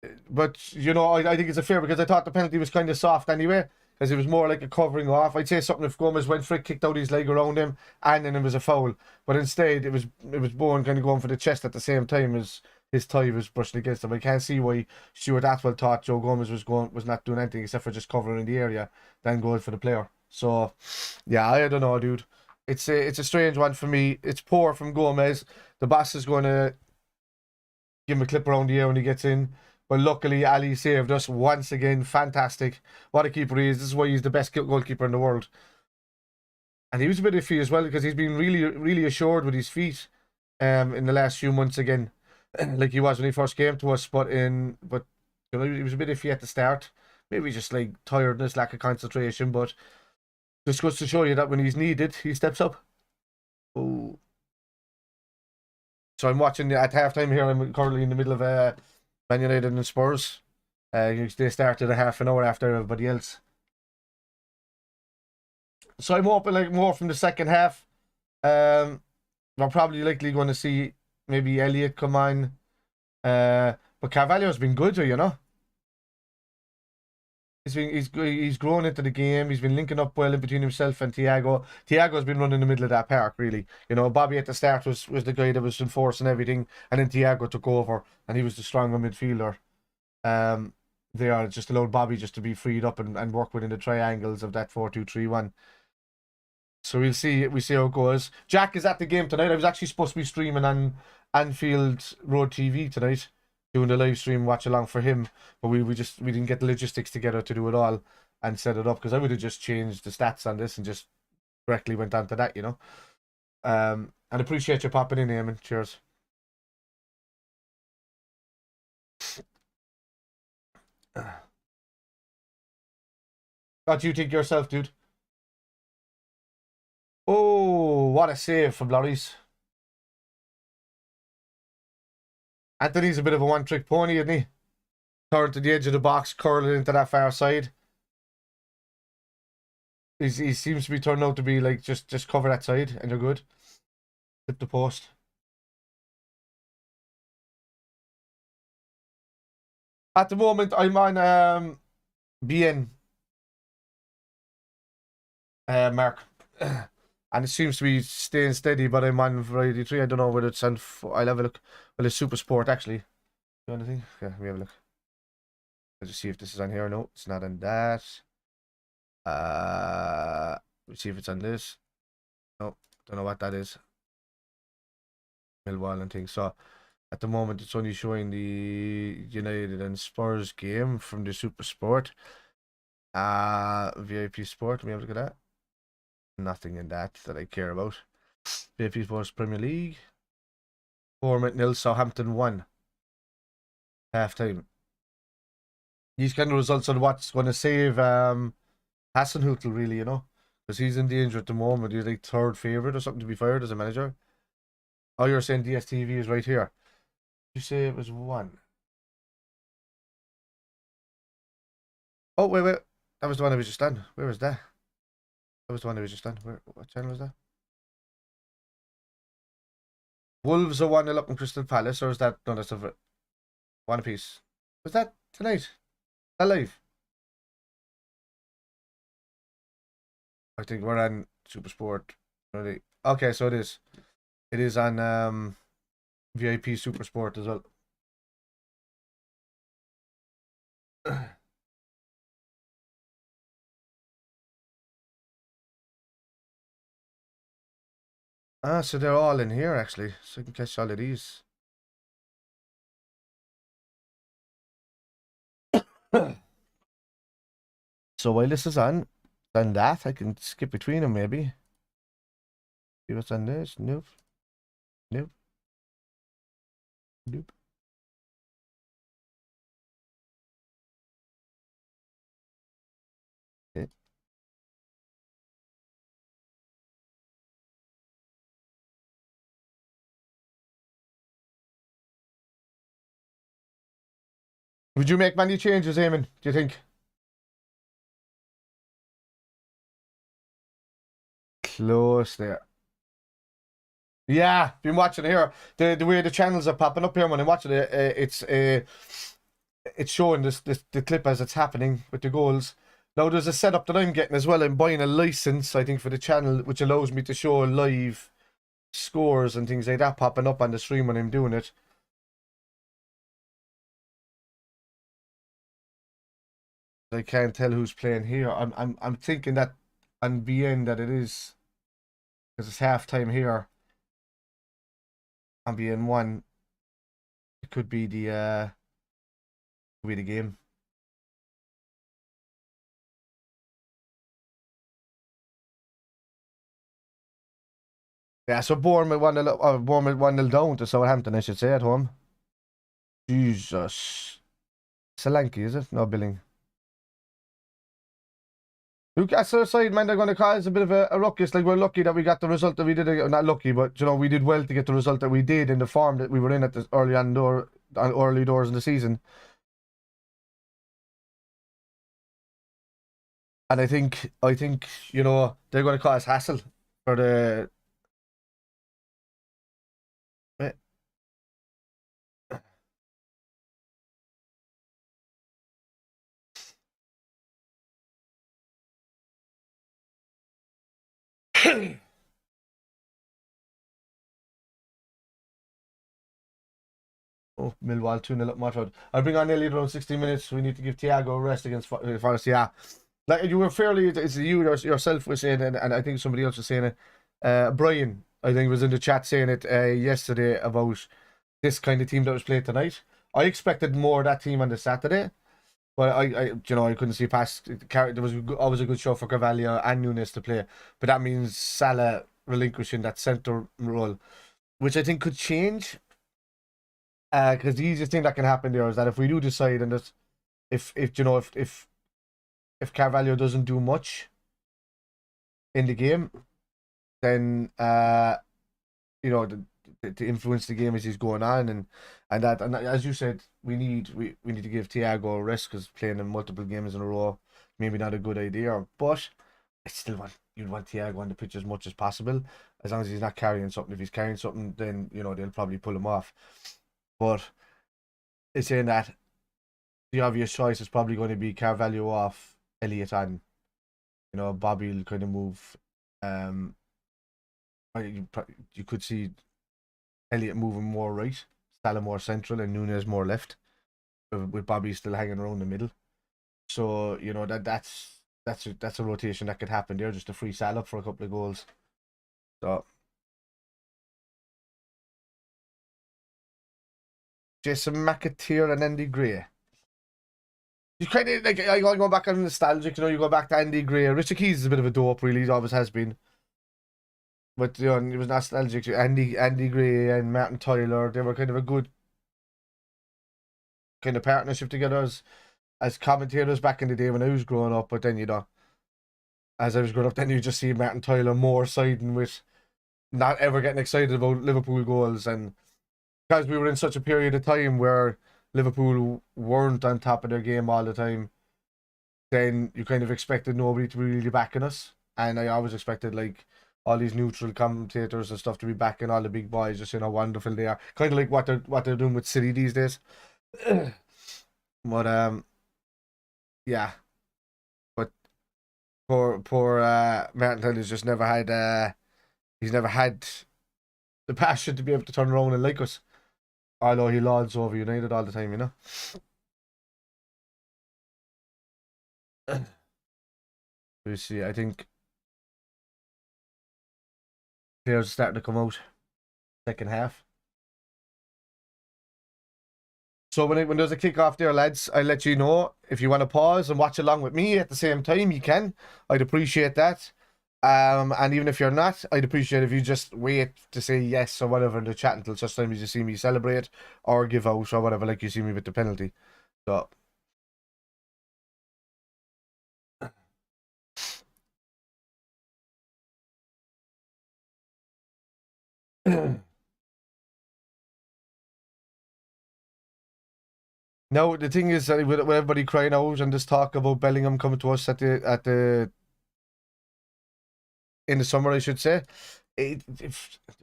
I think it's a fair, because I thought the penalty was kind of soft anyway, because it was more like a covering off. I'd say something if Gomez went for it, kicked out his leg around him, and then it was a foul. But instead, it was Bowen kind of going for the chest at the same time as his thigh was brushing against him. I can't see why Stuart Atwell thought Joe Gomez was not doing anything except for just covering the area, then going for the player. So, yeah, I don't know, dude. It's a strange one for me. It's poor from Gomez. The boss is going to give him a clip around the ear when he gets in. But luckily, Ali saved us once again. Fantastic. What a keeper he is. This is why he's the best goalkeeper in the world. And he was a bit iffy as well, because he's been really, really assured with his feet in the last few months again. Like he was when he first came to us. But he was a bit iffy at the start. Maybe just like tiredness, lack of concentration. But just goes to show you that when he's needed, he steps up. Oh. So I'm watching at halftime here. I'm currently in the middle of Man United and Spurs. They started a half an hour after everybody else. So I'm hoping like more from the second half. We're probably likely going to see maybe Elliott come on. But Carvalho's been good, you know. He's grown into the game. He's been linking up well in between himself and Thiago. Thiago's been running in the middle of that park, really. You know, Bobby at the start was the guy that was enforcing everything, and then Thiago took over, and he was the stronger midfielder. They are just allowed Bobby just to be freed up and work within the triangles of that 4-2-3-1. So we'll see how it goes. Jack is at the game tonight. I was actually supposed to be streaming on Anfield Road TV tonight, doing the live stream watch along for him, but we didn't get the logistics together to do it all and set it up, because I would have just changed the stats on this and just directly went on to that, you know. And appreciate you popping in, Eamon. Cheers. What do you think yourself, dude? Oh, what a save from Lloris. Anthony's a bit of a one-trick pony, isn't he? Turn to the edge of the box, curl it into that far side. He seems to be turning out to be like just cover that side and you're good. Flip the post. At the moment, I'm on BN Mark. And it seems to be staying steady, but I'm on Variety 3. I don't know whether it's on... I'll have a look. Well, it's Super Sport, actually. Do anything? Yeah, we have a look. Let's just see if this is on here. No, it's not on that. Let's see if it's on this. No, don't know what that is. Millwall and things. So, at the moment, it's only showing the United and Spurs game from the Super Sport. VIP Sport. Let me have a look at that. Nothing in that I care about. VIP Sports Premier League. Bournemouth 0, Southampton 1. Half time. These kind of results are what's going to save Hasenhüttl, really, you know, because he's in danger at the moment. He's like third favourite or something to be fired as a manager. Oh, you're saying DSTV is right here. You say it was 1. Oh, wait. That was the one I was just on. Where was that? That was the one I was just on. What channel was that? Wolves are 1-0 up in Crystal Palace, or is that... No, that's over. One apiece. Was that tonight? Is that live? I think we're on Super Sport. Okay, so it is. It is on VIP Super Sport as well. So they're all in here, actually. So I can catch all of these. So while this is on that, I can skip between them, maybe. See what's on this? Nope. Nope. Nope. Okay. Would you make many changes, Eamon, do you think? Close there. Yeah, been watching it here. The way the channels are popping up here when I'm watching it, it's showing the clip as it's happening with the goals. Now there's a setup that I'm getting as well. I'm buying a license, I think, for the channel, which allows me to show live scores and things like that popping up on the stream when I'm doing it. I can't tell who's playing here. I'm thinking that on BN that it is, because it's half time here. On BN 1, it could be the game. Yeah, so Bournemouth 1-0 down to Southampton, I should say, at home. Jesus. Solanke, is it? No, Billing. Newcastle aside, man, they're going to cause a bit of a ruckus. Like, we're lucky that we got the result that we did. Not lucky, but, you know, we did well to get the result that we did in the form that we were in at the early on door on early doors in the season. And I think you know they're going to cause hassle for the. Oh, Millwall 2-0 at Watford. I'll bring on Nelly around 60 minutes. We need to give Thiago a rest against Forest. Yeah, like you were fairly. It's you yourself was saying, and I think somebody else was saying it. Brian, I think, was in the chat saying it yesterday about this kind of team that was played tonight. I expected more of that team on the Saturday, but I couldn't see past. There was always a good show for Carvalho and Nunes to play, but that means Salah relinquishing that centre role, which I think could change. Because the easiest thing that can happen there is that if we do decide, and that if Carvalho doesn't do much in the game, then to influence the game as he's going on, and as you said, we need to give Thiago a rest because playing in multiple games in a row maybe not a good idea. But I still you'd want Thiago on the pitch as much as possible, as long as he's not carrying something. If he's carrying something, then they'll probably pull him off. But it's saying that the obvious choice is probably going to be Carvalho off, Elliott on. Bobby will kind of move. You could see Elliott moving more right, Salah more central, and Nunes more left, with Bobby still hanging around the middle. So that's a rotation that could happen there, just to free Salah for a couple of goals. So Jason McAteer and Andy Gray. You kind of like I go back on nostalgic, you go back to Andy Gray. Richard Keys is a bit of a dope, really. He always has been. But he was nostalgic. Andy Gray and Martin Tyler, they were kind of a good kind of partnership together as commentators back in the day when I was growing up. But then as I was growing up, then you just see Martin Tyler more siding with not ever getting excited about Liverpool goals, and because we were in such a period of time where Liverpool weren't on top of their game all the time, then you kind of expected nobody to be really backing us. And I always expected like all these neutral commentators and stuff to be backing all the big boys, just how wonderful they are. Kind of like what they're doing with City these days. But yeah. But poor Martin Tyler's just never had he's never had the passion to be able to turn around and like us. Although he lauds over United all the time, We see, I think players are starting to come out second half. So when there's a kick-off there, lads, I'll let you know. If you want to pause and watch along with me at the same time, you can. I'd appreciate that. And even if you're not, I'd appreciate if you just wait to say yes or whatever in the chat until such time as you see me celebrate or give out or whatever, like you see me with the penalty. So now the thing is that with everybody crying out and this talk about Bellingham coming to us in the summer, I should say,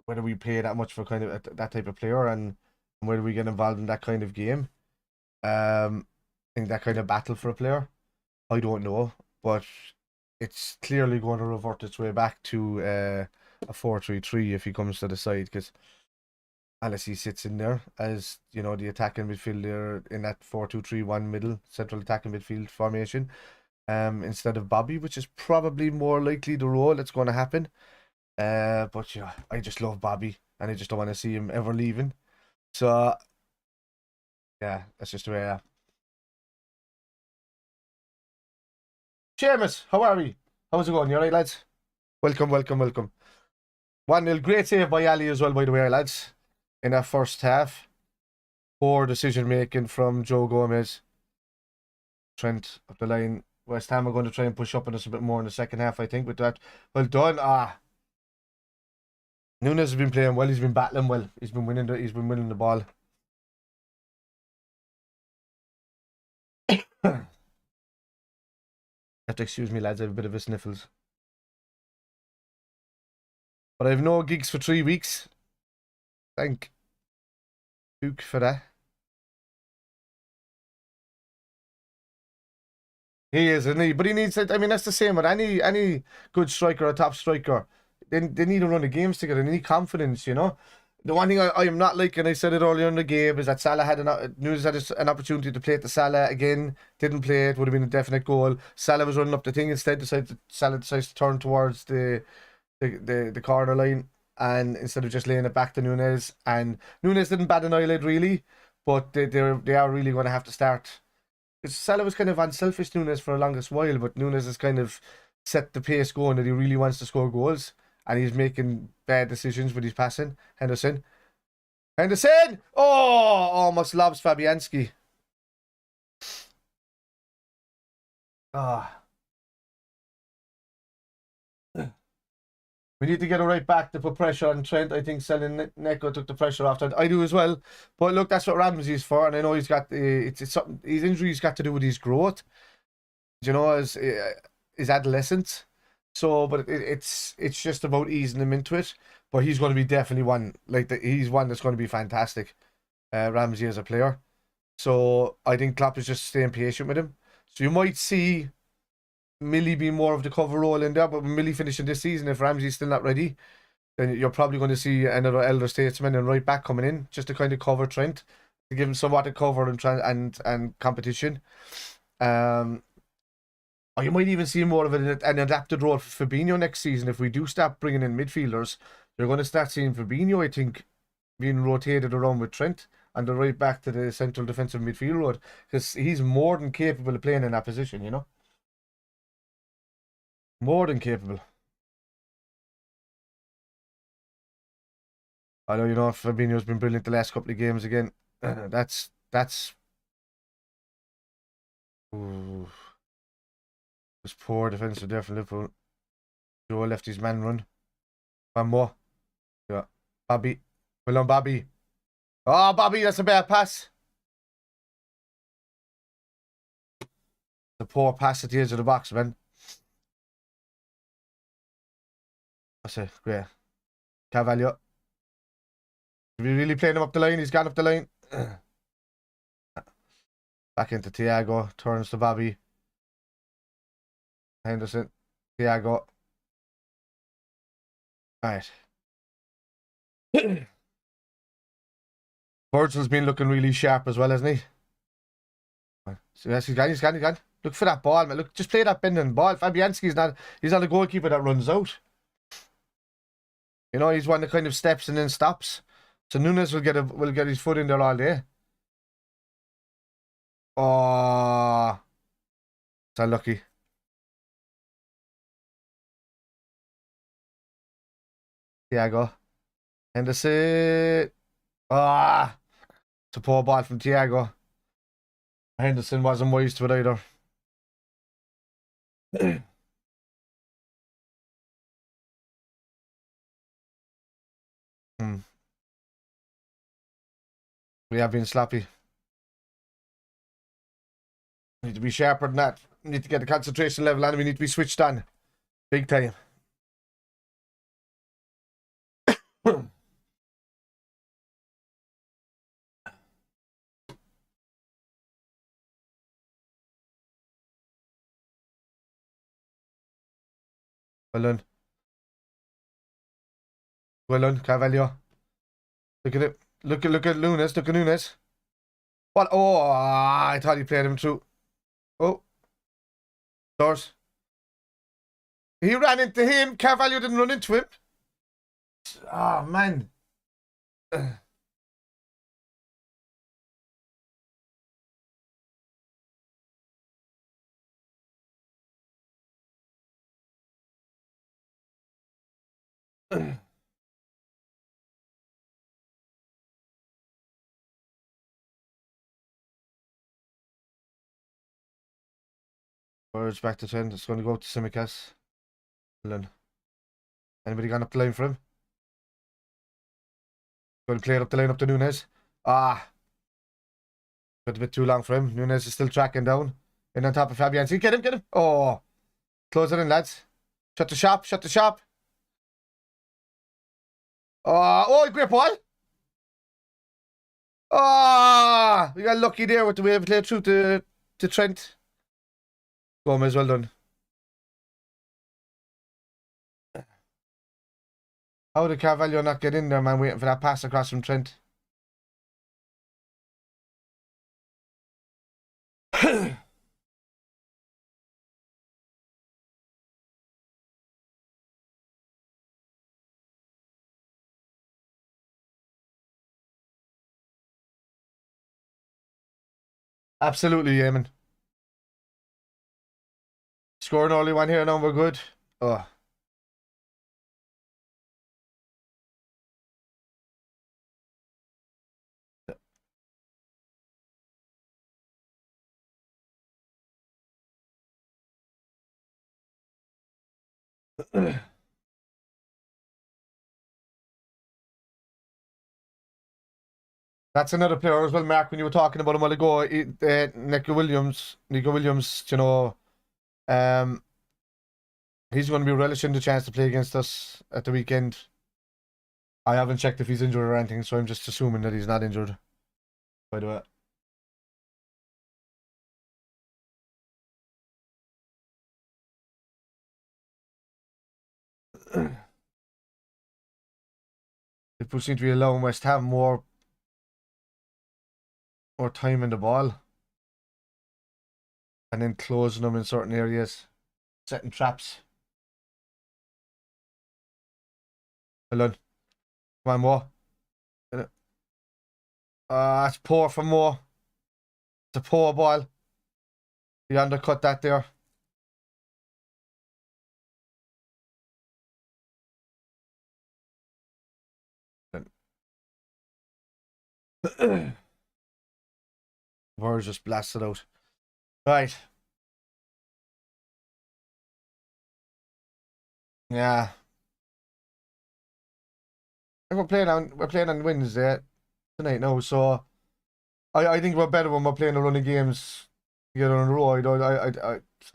whether we pay that much for kind of that type of player and whether we get involved in that kind of game, in that kind of battle for a player, I don't know, but it's clearly going to revert its way back to a 4-3-3 if he comes to the side, because unless he sits in there as the attacking midfielder in that 4-2-3-1 middle central attacking midfield formation, instead of Bobby, which is probably more likely the role that's going to happen. But yeah, I just love Bobby and I just don't want to see him ever leaving. So yeah, that's just the way I am. Seamus, how are we? How's it going? You alright, lads? Welcome. 1-0. Great save by Ali as well, by the way, lads. In that first half. Poor decision making from Joe Gomez. Trent up the line. West Ham are going to try and push up on us a bit more in the second half, I think, with that. Well done. Nunes has been playing well. He's been battling well. He's been winning the ball. have to excuse me, lads. I have a bit of a sniffles. But I have no gigs for 3 weeks. Thank Duke for that. He is, isn't he? But he needs it. I mean, that's the same with any good striker or top striker. They need to run the games together. They need confidence, you know? The one thing I am not liking, I said it earlier in the game, is that Salah had Nunes had an opportunity to play it to Salah again. Didn't play it. Would have been a definite goal. Salah was running up the thing instead. Salah decides to turn towards the corner line, and instead of just laying it back to Nunes, and Nunes didn't bat an eyelid really, but they are really going to have to start. Because Salah was kind of unselfish Nunes for the longest while, but Nunes has kind of set the pace going that he really wants to score goals, and he's making bad decisions with his passing. Henderson! Oh, almost lobs Fabianski. Ah. We need to get it right back to put pressure on Trent. I think selling Neko took the pressure off Trent. I do as well. But look, that's what Ramsey's for. And I know he's got it's something. His injury's got to do with his growth. You know, his adolescence. So, but it's just about easing him into it. But he's going to be definitely one. He's one that's going to be fantastic. Ramsey as a player. So I think Klopp is just staying patient with him. So you might see Millie being more of the cover role in there, but Millie finishing this season, if Ramsey's still not ready, then you're probably going to see another elder statesman and right back coming in just to kind of cover Trent, to give him somewhat of cover and competition. Or you might even see more of an adapted role for Fabinho next season. If we do start bringing in midfielders, you're going to start seeing Fabinho, I think, being rotated around with Trent and the right back to the central defensive midfield role, because he's more than capable of playing in that position, you know. More than capable. I know, you know, Fabinho's been brilliant the last couple of games again. That's ooh. It was poor defensive there from Liverpool. Joe left his man run. One more. Yeah. Bobby. Well on, Bobby. Oh, Bobby, that's a bad pass. The poor pass at the edge of the box, man. That's it. Great. Carvalho. Are we really playing him up the line? He's gone up the line. Back into Thiago. Turns to Bobby. Henderson. Thiago. Alright. Virgil's been looking really sharp as well, hasn't he? So yes, he's gone. Look for that ball, man. Look, just play that bending ball. Fabianski's he's not a goalkeeper that runs out. You know, he's one that kind of steps and then stops. So Nunes will get his foot in there all day. Oh, it's unlucky. Thiago. Henderson. Ah, it's a poor ball from Thiago. Henderson wasn't wise to it either. We have been sloppy. Need to be sharper than that. We need to get the concentration level on. We need to be switched on. Big time. Well done. Well done, Carvalho. Look at it. Look at Nunes. Look at Nunes. What? Oh, I thought he played him through. Oh. Doors. He ran into him. Carvalho didn't run into him. Oh, man. Where's back to 10? It's going to go to Simicas. Anybody gone up the line for him? Going to play it up the line up to Nunes. Ah. Got a bit too long for him. Nunes is still tracking down. In on top of Fabianski. Get him. Oh. Close it in, lads. Shut the shop. Shut the shop. Oh, great ball. Oh, we got lucky there with the way we played through to Trent. Gomez, well done. How did Carvalho not get in there, man, waiting for that pass across from Trent? Absolutely, Eamon. Scoring only one here now, we're good. Oh. That's another player as well, Mark, when you were talking about him a while ago. Nico Williams, um, he's going to be relishing the chance to play against us at the weekend. I haven't checked if he's injured or anything, so I'm just assuming that he's not injured. By the way. People seem to be allowing West Ham more time in the ball. And then closing them in certain areas. Setting traps. Hold on. Come on, Mo. It's poor for Mo. It's a poor ball. He undercut that there. Word just blasted out. Right. Yeah. And we're playing on Wednesday tonight now, so I think we're better when we're playing the running games together in a row.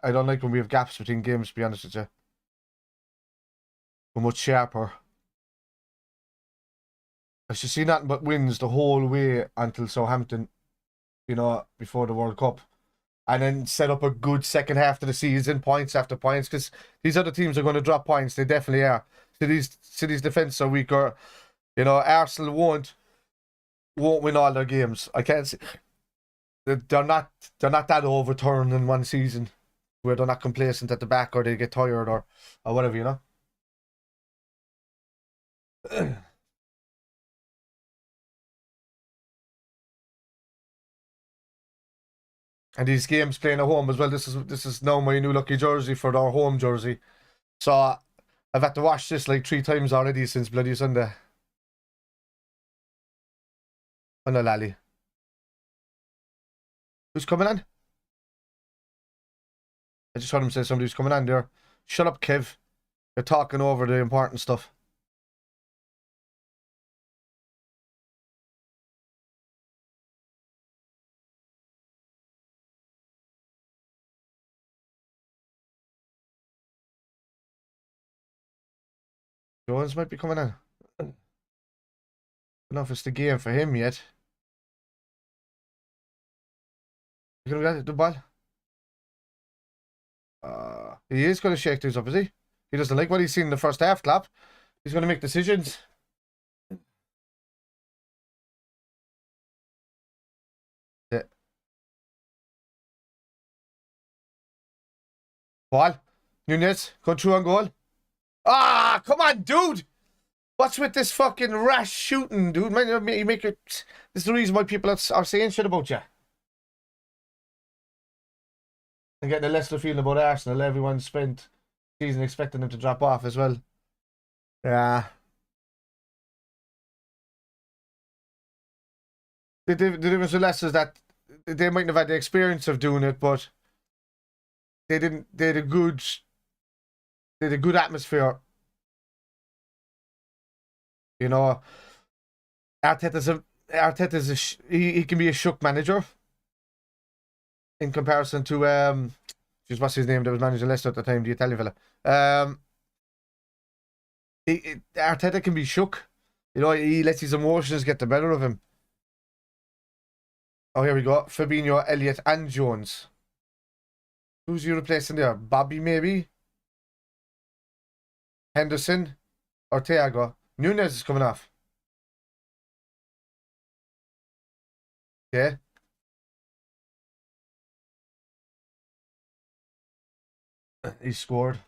I don't like when we have gaps between games, to be honest with you. We're much sharper. I should see nothing but wins the whole way until Southampton, before the World Cup. And then set up a good second half of the season, points after points, because these other teams are going to drop points. They definitely are. City's defence are weaker. Arsenal won't win all their games. I can't see. They're not that overturned in one season where they're not complacent at the back or they get tired or whatever, And these games playing at home as well. This is now my new lucky jersey for our home jersey. So I've had to wash this like 3 times already since bloody Sunday. Oh no, Lally. Who's coming on? I just heard him say somebody's coming on there. Shut up, Kev. You're talking over the important stuff. Jones might be coming on. I don't know if it's the game for him yet. You gonna get the ball? He is going to shake things up, is he? He doesn't like what he's seen in the first half, Clap. He's going to make decisions. Yeah. Ball. Nunez, going through on goal. Ah, come on, dude! What's with this fucking rash shooting, dude? Man, you make it. This is the reason why people are saying shit about you. And getting a Leicester feeling about Arsenal. Everyone spent season expecting them to drop off as well. Yeah. The difference with Leicester is that they mightn't have had the experience of doing it, but they didn't. They had a good atmosphere. Arteta's he can be a shook manager in comparison to Just what's his name that was managing Leicester at the time, the Italian fella. Arteta can be shook. You know, he lets his emotions get the better of him. Oh, here we go. Fabinho, Elliott, and Jones. Who's you replacing there? Bobby, maybe? Henderson or Thiago? Nunez is coming off. Okay. He scored.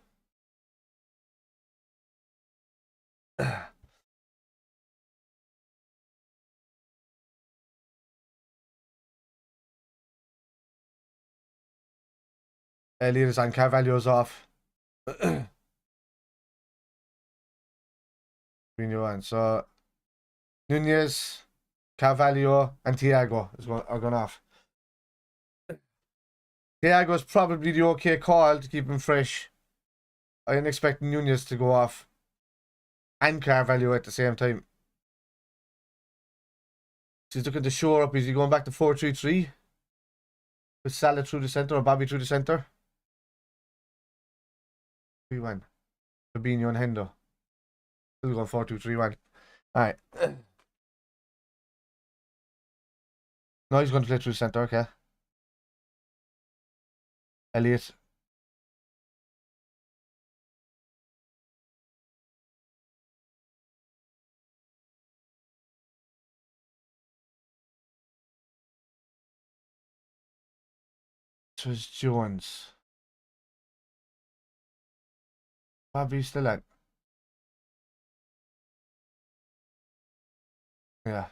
Elliott is on, Carvalho's off. So Nunez, Carvalho, and Thiago are going off. Thiago's probably the okay call to keep him fresh. I didn't expect Nunez to go off and Carvalho at the same time. He's looking to shore up. Is he going back to 4-3-3? With Salah through the centre or Bobby through the centre? 3-1. Fabinho and Hendo. Still going 4-2-3-1. Alright. No, he's going to play through the centre, okay. Elliott. It was Jones. Bobby's still at. Yeah.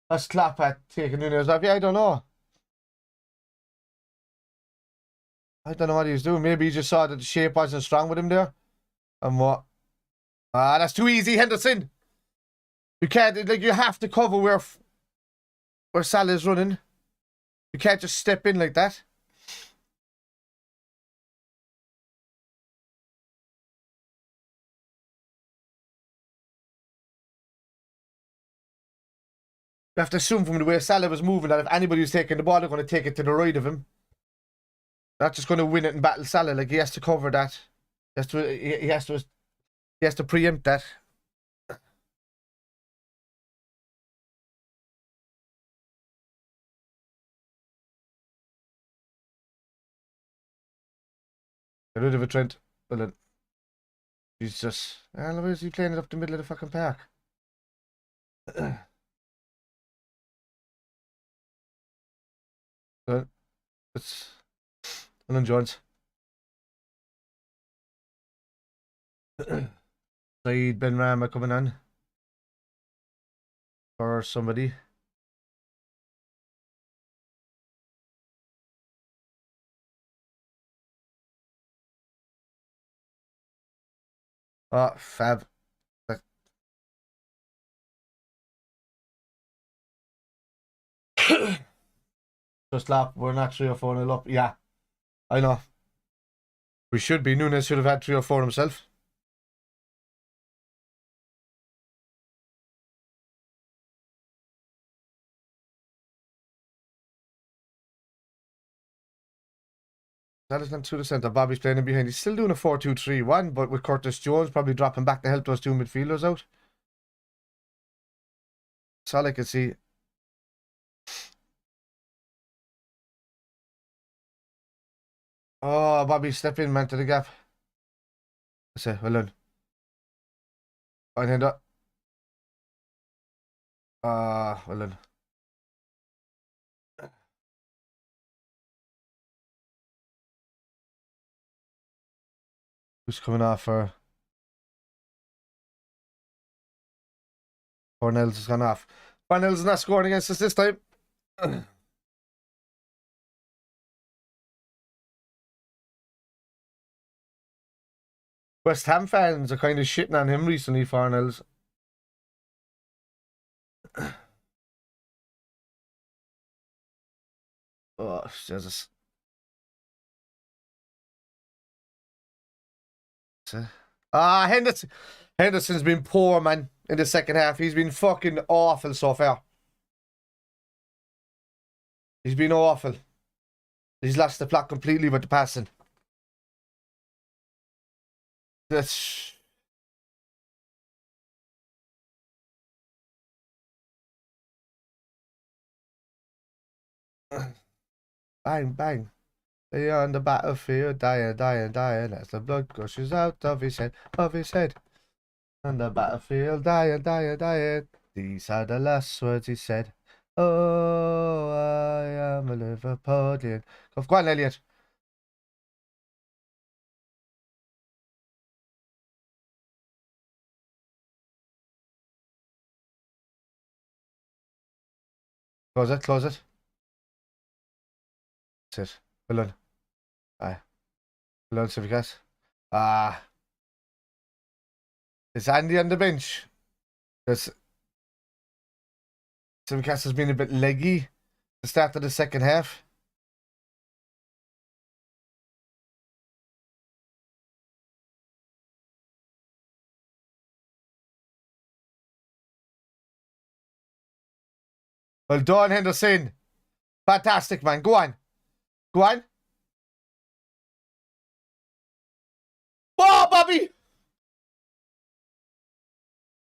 Let's clap at taking Nunez off. Yeah, I don't know. I don't know what he was doing. Maybe he just saw that the shape wasn't strong with him there. And what? Ah, that's too easy, Henderson. You can't, like, you have to cover where Salah's running. You can't just step in like that. You have to assume from the way Salah was moving that if anybody was taking the ball, they're going to take it to the right of him. Not just going to win it and battle Salah. Like, he has to cover that. He has to preempt that. Get rid of it, Trent. Well then. He's just... where is he playing it up the middle of the fucking park? It's... Alan Jones. Saeed Ben Rama coming on. Or somebody. Oh, fab. Just laugh. We're not 3 or 4-0 up. Yeah, I know. We should be. Nunes should have had 3 or 4 himself. That is not to the centre. Bobby's playing in behind. He's still doing a 4-2-3-1, but with Curtis Jones probably dropping back to help those 2 midfielders out. That's all I can see. Oh, Bobby, step in, man, to the gap. That's it. Well done. Fine hand up. Well done. Who's coming off for... Cornell's has gone off. Cornell's not scoring against us this time. West Ham fans are kind of shitting on him recently, Farnells. Oh, Jesus. Henderson. Henderson's been poor, man, in the second half. He's been fucking awful so far. He's been awful. He's lost the plot completely with the passing. That's... Bang, bang. They on the battlefield, dying, dying, dying. As the blood gushes out of his head, of his head. On the battlefield, dying, dying, dying. These are the last words he said. Oh, I am a Liverpoolian. Go on, Elliot. Close it, close it. That's it. Well done. Aye. Well done, Civitas. Ah. It's Andy on the bench. Because Civitas has been a bit leggy the start of the second half. Well done, Henderson. Fantastic, man. Go on. Go on. Oh, Bobby!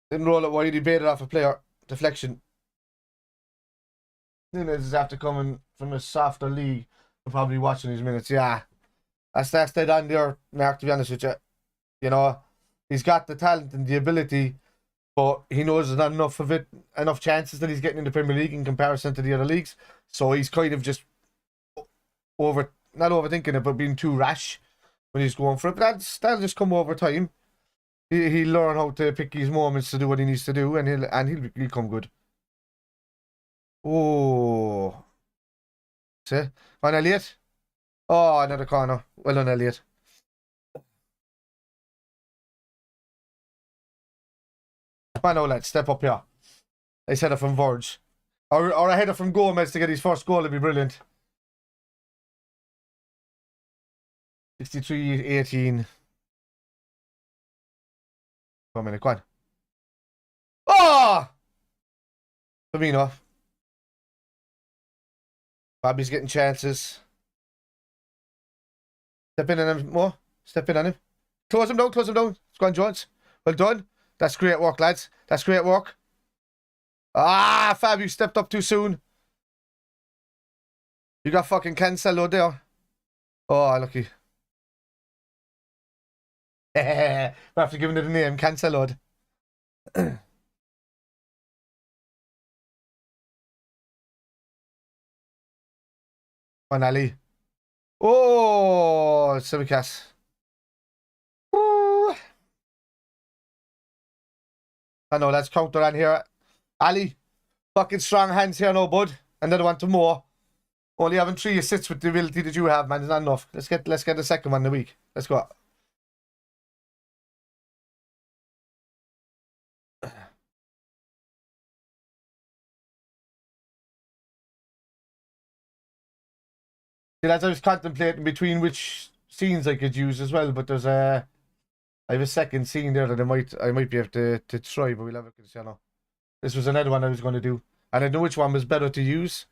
Didn't roll it wide. He baited off a player. Deflection. Nunes is after coming from a softer league. Probably watching his minutes. Yeah. That's dead on there, Mark, to be honest with you. You know, he's got the talent and the ability, but he knows there's not enough of it, enough chances that he's getting in the Premier League in comparison to the other leagues. So he's kind of just not overthinking it, but being too rash when he's going for it. But that'll just come over time. He'll learn how to pick his moments to do what he needs to do, and he'll come good. Oh, see, on Elliot. Oh, another corner. Well done, Elliot. Come on, now, lads, step up here. Nice header from Verge. Or a header from Gomez to get his first goal would be brilliant. 63-18. Come on, go on. Oh! Firmino. Bobby's getting chances. Step in on him more. Step in on him. Close him down, close him down. Go on, Jones. Well done. That's great work, lads. That's great work. Ah, Fab, you stepped up too soon. You got fucking Cancelo there. Oh, lucky. After giving it a name, Cancelo. On Ali. Oh, Simicast. I know, let's counter on here. Ali, fucking strong hands here, no bud. Another one to more. Only having 3 assists with the ability that you have, man, is not enough. Let's get the second one in the week. Let's go. See, lads, I was contemplating between which scenes I could use as well, but there's I have a second scene there that I might be able to try, but we'll have a consider. This was another one I was going to do, and I know which one was better to use.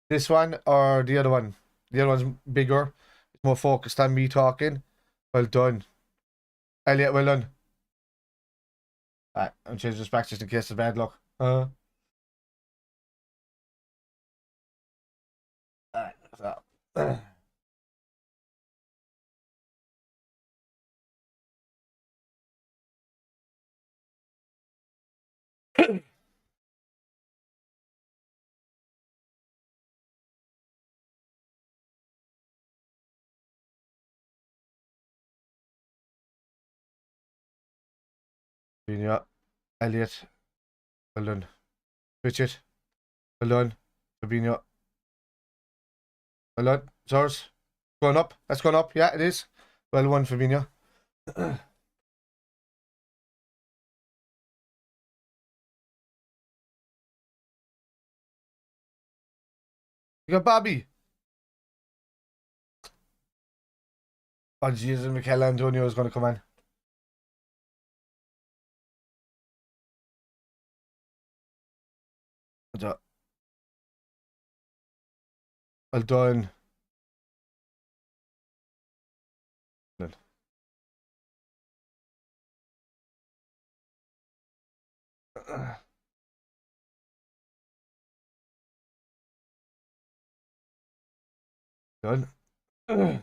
This one or the other one. The other one's bigger. It's more focused on me talking. Well done. Elliot, well done. Alright, I'm changing this back just in case of bad luck. Alright, so. Junior, Elliot, well done. Richard, well done. Fabinho, well done. Source, going up. That's going up. Yeah, it is. Well done, Fabinho. You got Bobby. Oh, Jesus, Michael Antonio is going to come in. What's up? Well done. Done. I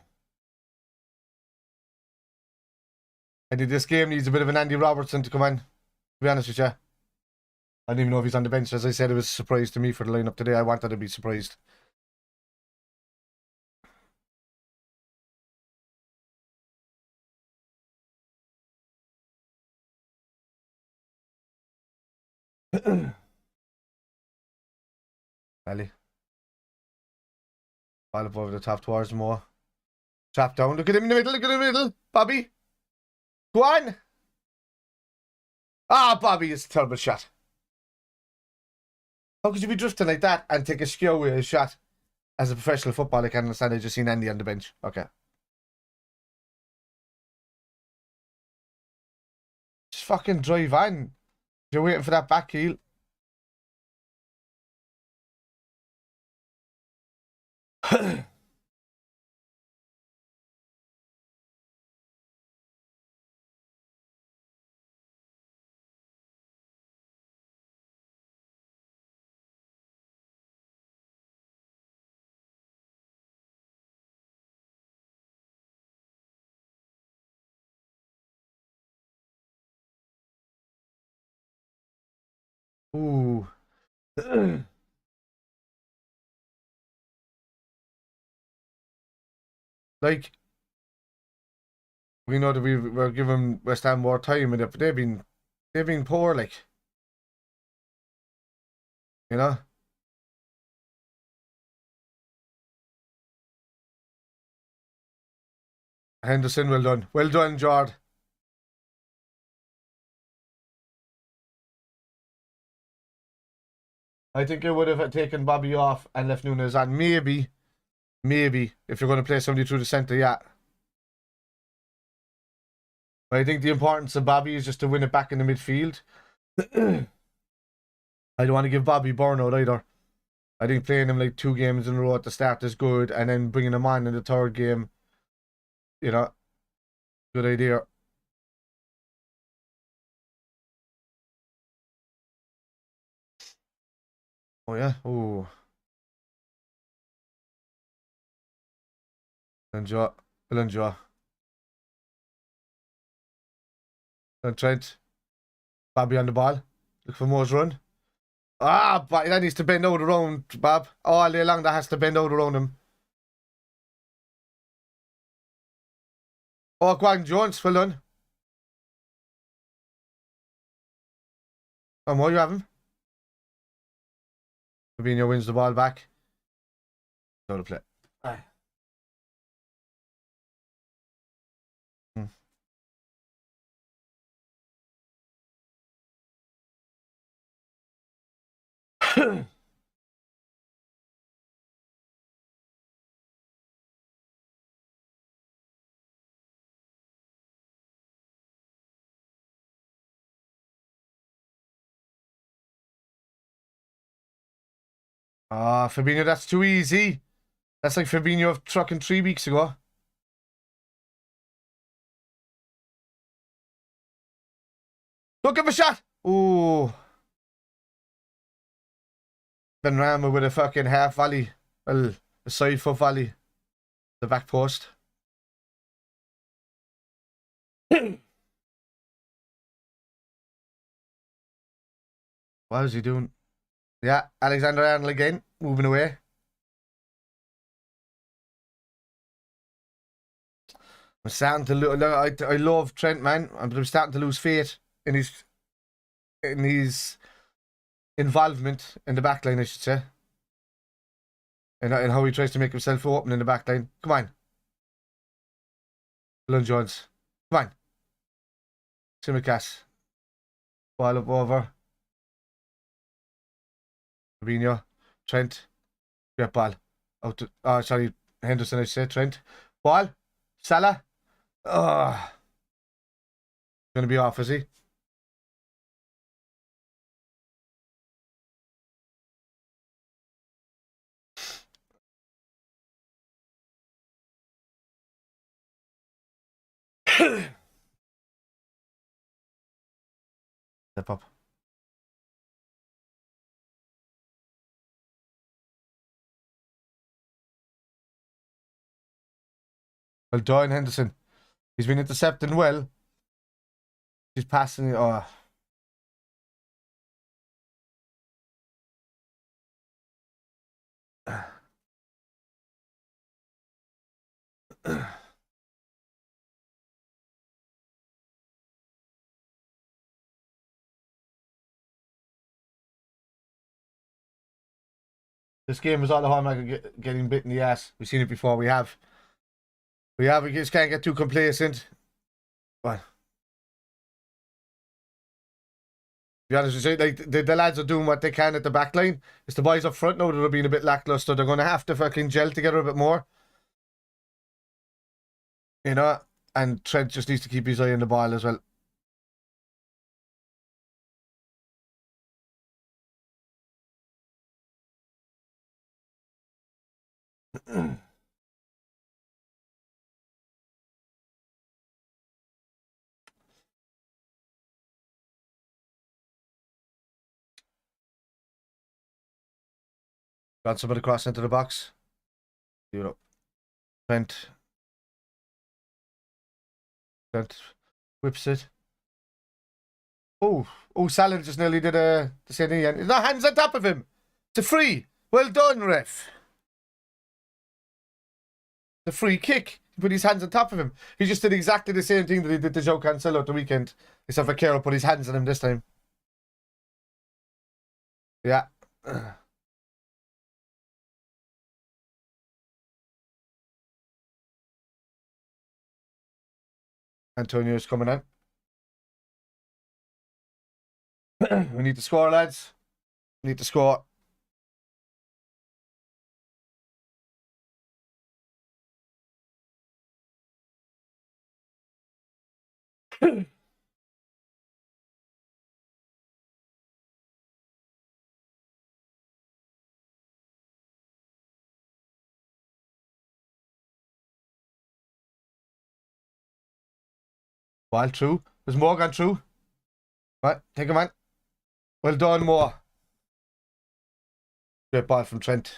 think this game needs a bit of an Andy Robertson to come in, to be honest with you. I don't even know if he's on the bench. As I said, it was a surprise to me for the lineup today. I wanted to be surprised. Ali. Ball up over the top towards Moore. Trap down. Look at him in the middle. Look at him in the middle. Bobby. Go on. Ah, Bobby, it's a terrible shot. How could you be drifting like that and take a skew with a shot? As a professional footballer, I can understand. I just seen Andy on the bench. Okay. Just fucking drive on. You're waiting for that back heel. Ooh. Like, we know that we're giving West Ham more time, and they've been poor, like, you know. Henderson, well done, Jord. I think I would have taken Bobby off and left Nunes on. Maybe, if you're going to play somebody through the centre, yeah. But I think the importance of Bobby is just to win it back in the midfield. I don't want to give Bobby burnout either. I think playing him like 2 games in a row at the start is good, and then bringing him on in the 3rd game, you know, good idea. Oh yeah, oh. Enjoy, we'll enjoy. And Trent, Bobby on the ball. Look for Moore's run. Ah, but that needs to bend out around Bob. All day long, that has to bend out around him. Oh, Gwan Jones, well done. And what you have him? Fabinho wins the ball back. Out of play. Aye. Ah, Fabinho, that's too easy. That's like Fabinho of trucking 3 weeks ago. Look at my shot. Ooh. Benrahma with a fucking half volley. Well, a side foot volley. The back post. What is he doing? Yeah, Alexander-Arnold again, moving away. I'm starting to look. I love Trent, man, but I'm starting to lose faith in his involvement in the backline, I should say, and how he tries to make himself open in the backline. Come on, Lund Jones. Come on, Simicast. Ball up over. Fabinho, Trent. Great ball. Out to, oh, sorry, Henderson, I said Trent. Ball. Salah. Oh. Gonna be off, is he? Step up. Well done, Henderson. He's been intercepting well. He's passing it. Oh. This game is all the Hallmark getting bit in the ass. We've seen it before. We have. We just can't get too complacent. But to be honest with you, like the lads are doing what they can at the back line. It's the boys up front now that are being a bit lackluster. They're going to have to fucking gel together a bit more. You know? And Trent just needs to keep his eye on the ball as well. Got somebody cross into the box. Europe. Trent whips it. Oh, Salah just nearly did the same thing again. There's no hands on top of him. It's a free. Well done, ref. The free kick. He put his hands on top of him. He just did exactly the same thing that he did to Joe Cancelo at the weekend. Except for Carroll put his hands on him this time. Yeah. Antonio's coming in. We need to score, lads. We need to score. Ball through. There's more gone through. Right, take him on. Well done, Moore. Great ball from Trent.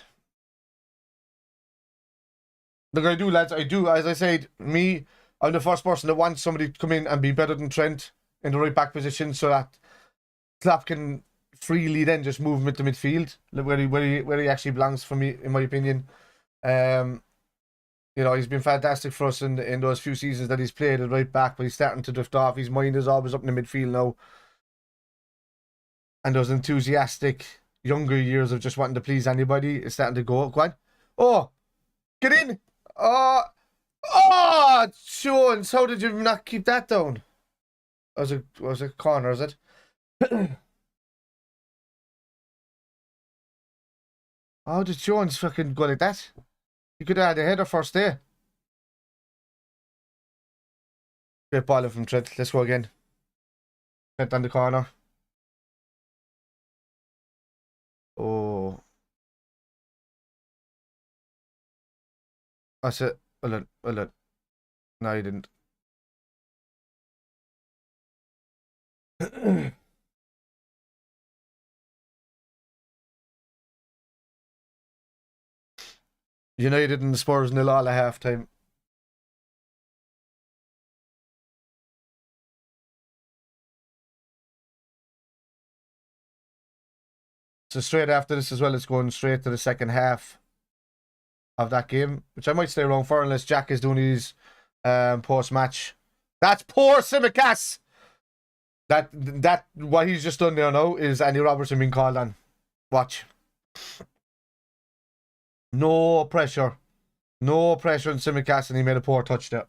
Look, I do, lads. I do. As I said, I'm the first person that wants somebody to come in and be better than Trent in the right back position so that Klopp can freely then just move him into midfield where he actually belongs for me, in my opinion. You know, he's been fantastic for us in those few seasons that he's played at right back, but he's starting to drift off. His mind is always up in the midfield now. And those enthusiastic younger years of just wanting to please anybody is starting to go. Go on. Oh, get in. Oh, Jones, how did you not keep that down? Was it corner, is it? How did Jones fucking go like that? You could have had a header first there. Great ball from Trent. Let's go again. Trent on the corner. Oh. That's it. Well done. No, you didn't. United and the Spurs 0 all at half time. So straight after this as well, it's going straight to the second half of that game, which I might stay around for unless Jack is doing his post-match. That's poor Simicas! That what he's just done there now is Andy Robertson being called on. Watch. No pressure. No pressure on Simicas, and he made a poor touch there.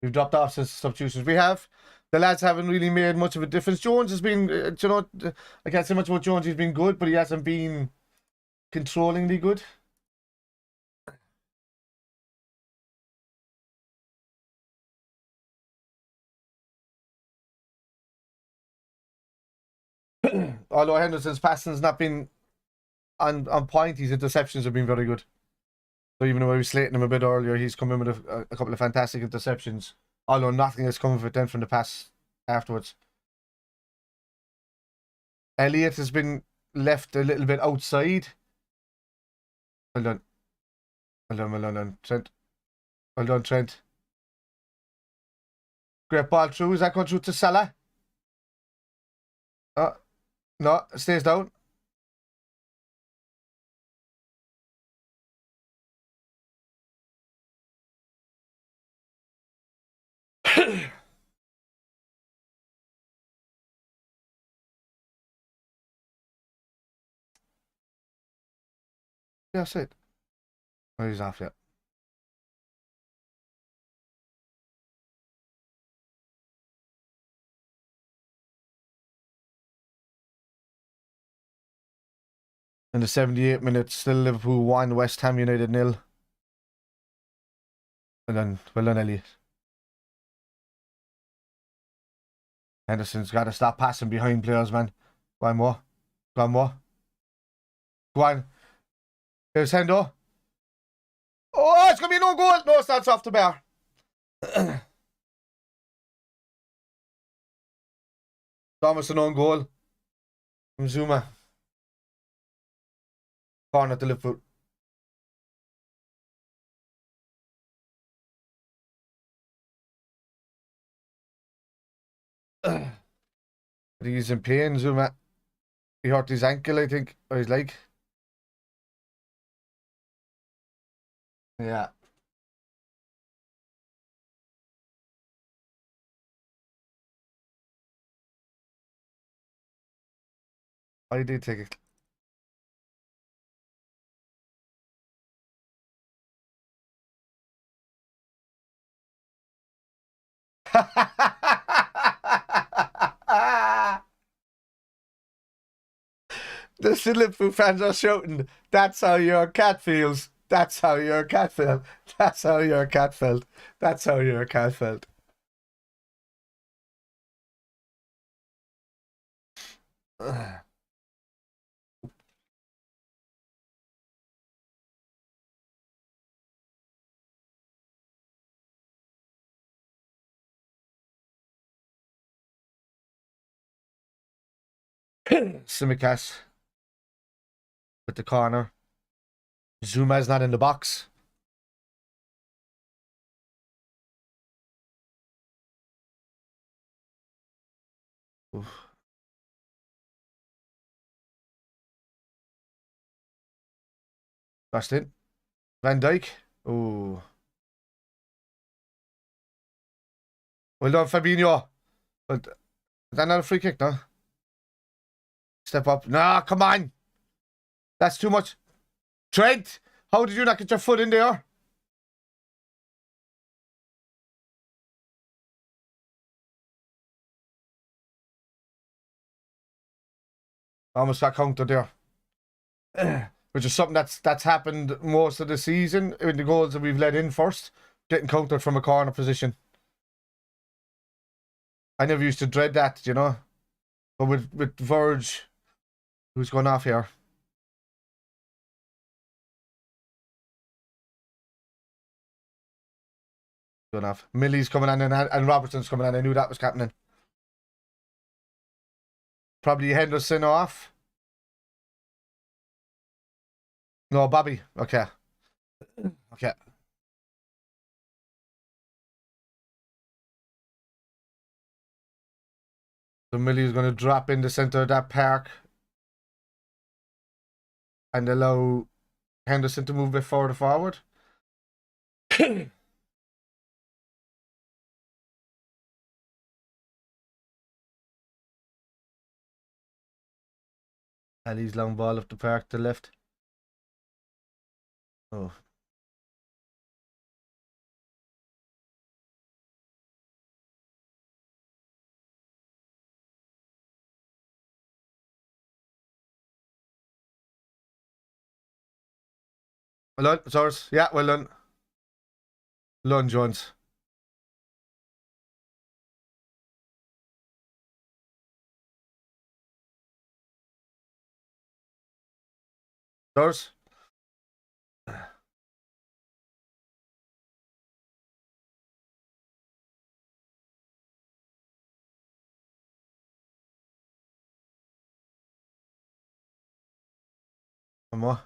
We've dropped off since the substitutions. We have. The lads haven't really made much of a difference. Jones has been, I can't say much about Jones. He's been good, but he hasn't been controllingly good. Although Henderson's passing's not been on point, his interceptions have been very good. So even though I was slating him a bit earlier, he's come in with a couple of fantastic interceptions. Although nothing has come of it then from the pass afterwards. Elliott has been left a little bit outside. Well done. Well done, Trent. Well done, Trent. Great ball through. Is that going through to Salah? No, it stays down. Yeah, that's it. Oh, he's off yet. In the 78 minutes, still Liverpool 1, West Ham United 0. Well done, Elliot. Henderson's got to stop passing behind players, man. Go on, more. Go on, more. Go on. Here's Hendo. Oh, it's going to be no goal. No, it's off the bar. Thomas an own goal from Zuma. Corner to Liverpool. He's in pain, Zuma. He hurt his ankle, I think, or his leg. Yeah. I did take it. The Liverpool fans are shouting, "That's how your cat feels. That's how your cat felt. That's how your cat felt. That's how your cat felt." Simicast with the corner. Zuma's not in the box. Oof. That's it. Van Dijk. Oh. Well done, Fabinho. But is that not a free kick, no? Step up. Nah, come on. That's too much. Trent, how did you not get your foot in there? Almost got countered there. Which is something that's happened most of the season in the goals that we've let in first. Getting countered from a corner position. I never used to dread that, you know. But with Verge, who's going off here? Going off. Millie's coming on and Robertson's coming on. I knew that was happening. Probably Henderson off. No, Bobby. Okay. Okay. So Millie's going to drop in the centre of that park and allow Henderson to move a bit further forward. Ali's long ball up the park to the left. Oh. Well done. It's ours. Yeah, well done. Well done, Jones. It's ours. Come on.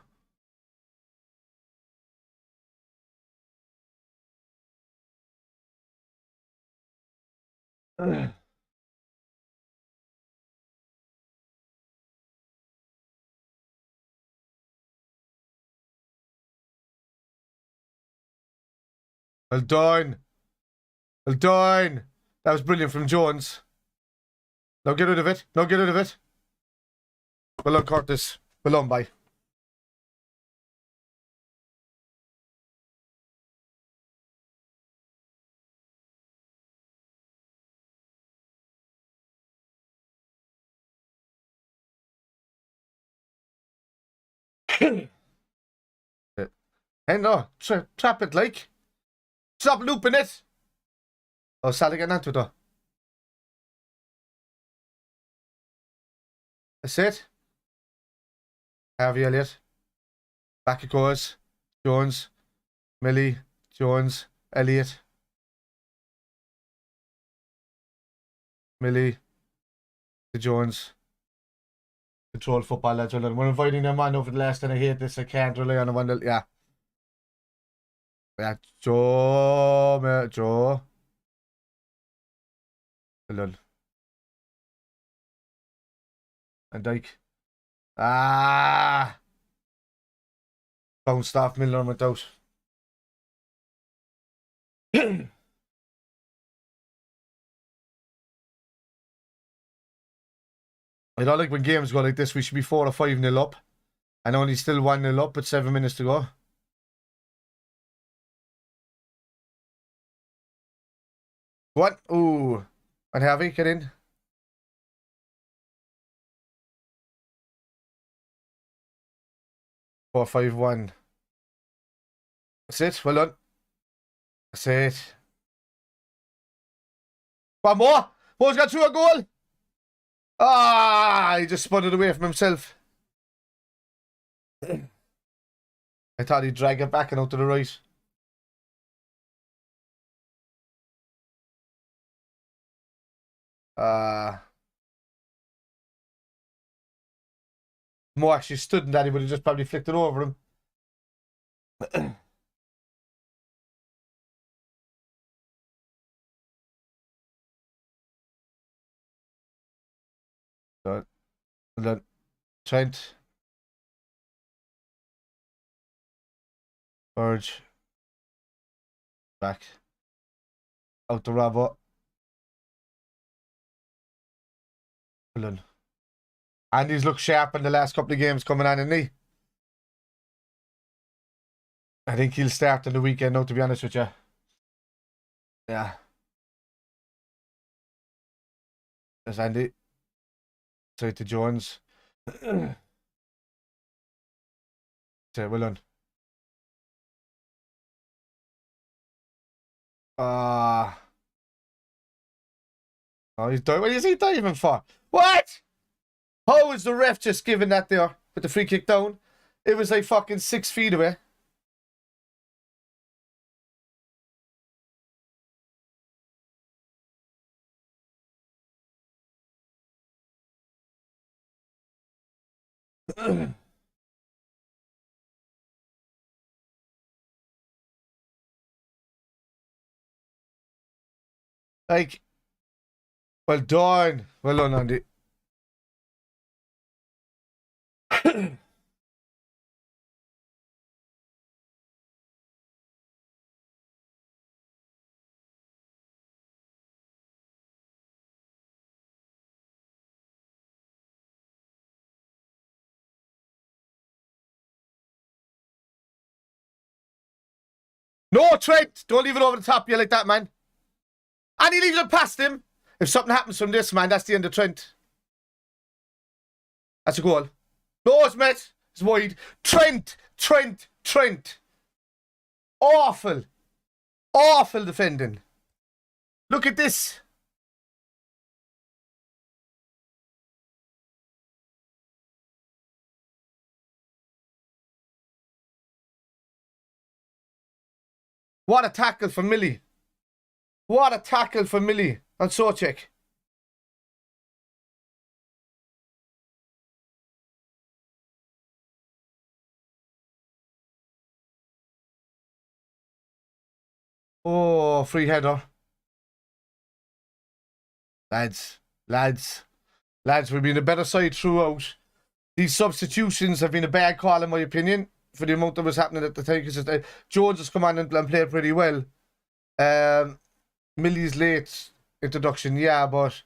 Well done. Well done. That was brilliant from Jones. Now get rid of it. Now get rid of it. Well done, Curtis. Well done, bye. Hey, no. Trap it, like. Stop looping it. Oh, Sally getting onto it, though. That's it. Harvey Elliott. Back it goes. Jones. Millie. Jones. Elliott. Millie. To Jones. Control football, lads. We're inviting them on over the last, and I hate this. I can't rely on them. Yeah. Yeah, Joe. Joe. Well done. And Dyke. Ah! Bounced off Miller and went out. I don't like when games go like this. We should be 4 or 5-0 up. And only still 1-0 up, but 7 minutes to go. What? Ooh. And Harvey, get in. Four, 5-1. That's it. Well done. That's it. One more. Mo's got through a goal. Ah, he just spun it away from himself. I thought he'd drag it back and out to the right. Mo actually stood in that, he would have just probably flicked it over him. So, and then Trent. Urge. Back. Out to Robbo. And he's looked sharp in the last couple of games coming on, isn't he? I think he'll start in the weekend now, to be honest with you. Yeah. There's Andy. Side to Jones. Okay, well done. Oh, he's diving. What is he diving for? What? How is the ref just giving that there with the free kick down? It was like fucking 6 feet away. Like, well done. Well done, Andy. No, Trent! Don't leave it over the top of you like that, man. And he leaves it past him. If something happens from this, man, that's the end of Trent. That's a goal. No, it's met. It's wide. Trent. Awful. Awful defending. Look at this. What a tackle for Millie. What a tackle for Millie on Socek. Oh, free header. Lads, we've been a better side throughout. These substitutions have been a bad call, in my opinion, for the amount that was happening at the time. Because Jones has come on and played pretty well. Millie's late introduction, yeah, but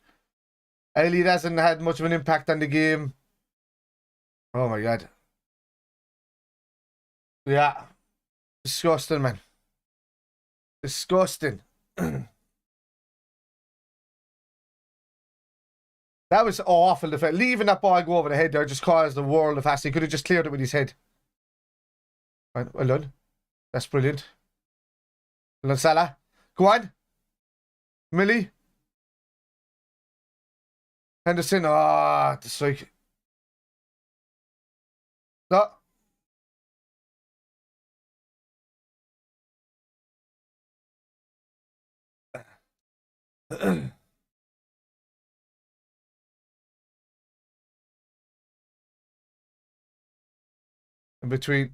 Elliot hasn't had much of an impact on the game. Oh my God. Yeah. Disgusting, man. Disgusting. That was awful. Leaving that ball go over the head there just caused the world of hassle. He could have just cleared it with his head. Right, well done. That's brilliant. Well done, Salah. Go on. Millie. Henderson. Ah, the strike. No. In between.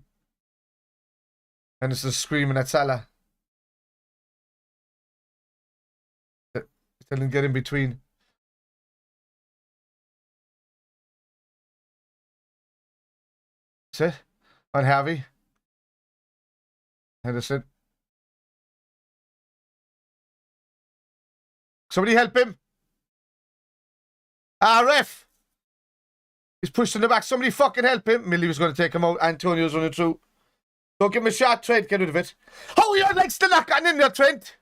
Henderson screaming at Salah. Tell him get in between. That's it. On Harvey. Henderson. Somebody help him. Ah, ref. He's pushed in the back. Somebody fucking help him. Millie was going to take him out. Antonio's running through. Don't give him a shot, Trent. Get rid of it. Oh, your leg's still not gotten in there, Trent.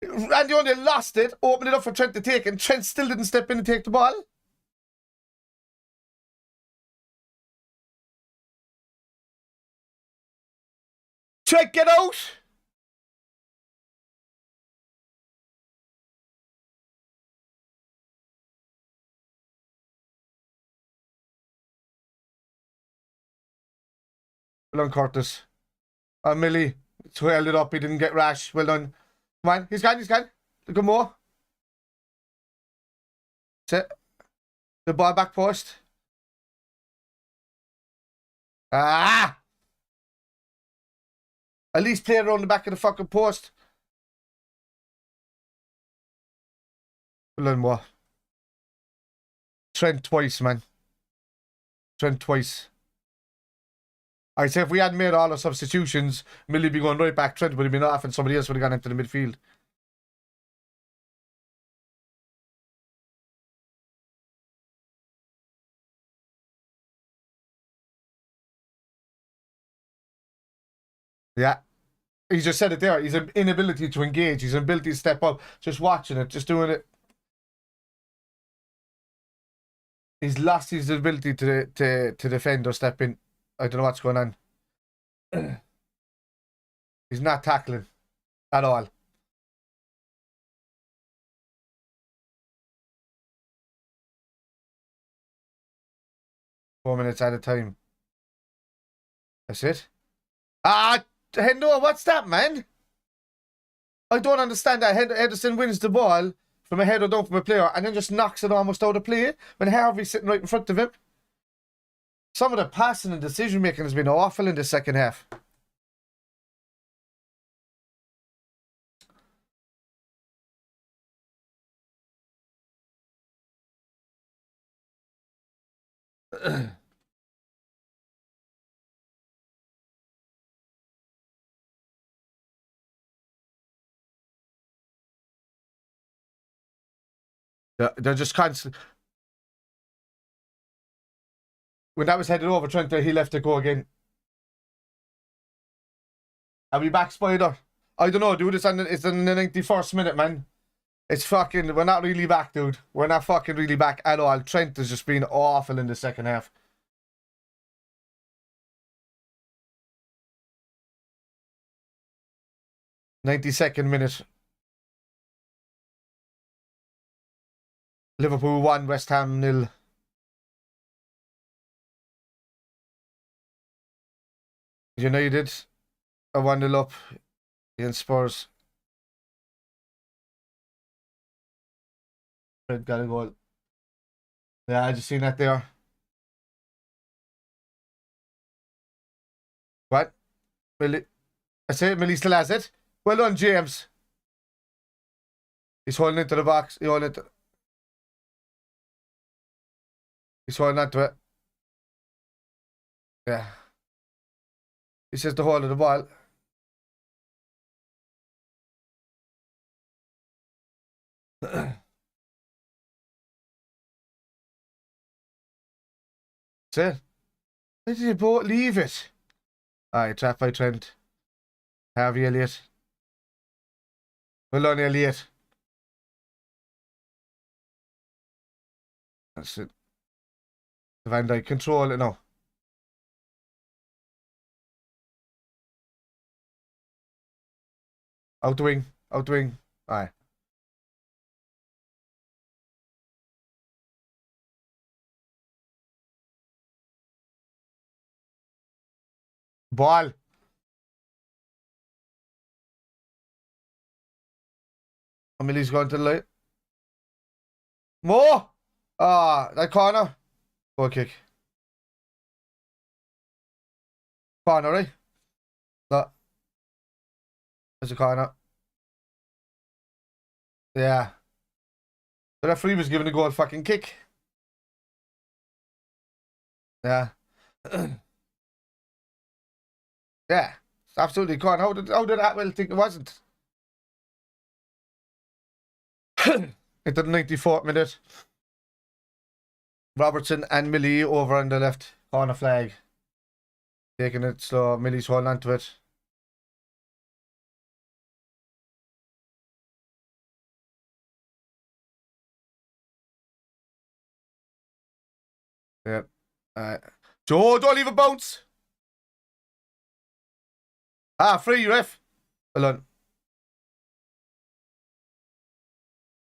Randy only lost it. Opened it up for Trent to take. And Trent still didn't step in and take the ball. Trent, get out. Well done, Curtis. Millie held it up. He didn't get rash. Well done. Come on. He's gone. Look at more. That's it. The ball back post. Ah! At least play around the back of the fucking post. Well done, what? Trent twice, man. Trent twice. I'd say if we hadn't made all the substitutions, Millie would be going right back. Trent would have been off and somebody else would have gone into the midfield. Yeah. He just said it there. His inability to engage, his ability to step up, just watching it, just doing it. He's lost his ability to defend or step in. I don't know what's going on. He's not tackling at all. Four minutes at a time. That's it. Ah, Hendo, what's that, man? I don't understand that. Henderson wins the ball from a header down from a player and then just knocks it almost out of play when Harvey's sitting right in front of him. Some of the passing and decision making has been awful in the second half. They're just constant. When that was headed over, Trent, he left it go again. Are we back, Spider? I don't know, dude. It's in the 91st minute, man. It's fucking, we're not really back, dude. We're not fucking really back at all. Trent has just been awful in the second half. '92nd minute. Liverpool 1, West Ham 0. United are 1-0 up against Spurs. Red got a goal. Yeah, I just seen that there. What? Millie? I say Millie still has it. Well done, James. He's holding into the box. He's holding onto it. Yeah. He says the hold of the ball. That's it. Why did you both leave it? Alright, trap by Trent. Harvey Elliott. Well done, Elliott. That's it. Van Dijk control it now. Out the wing. Out the wing. Aye. Ball. Emily's going to the light. More! Ah, that corner. Goal kick. Corner, right? No. There's a corner. Yeah. The referee was giving a goal fucking kick. Yeah. Yeah. It's absolutely corner. How did Atwell think it wasn't? Into the 94th minute. Robertson and Millie over on the left corner flag. Taking it slow. Millie's holding on to it. Yep. Joe, don't leave a bounce. Ah, free, ref. Well done.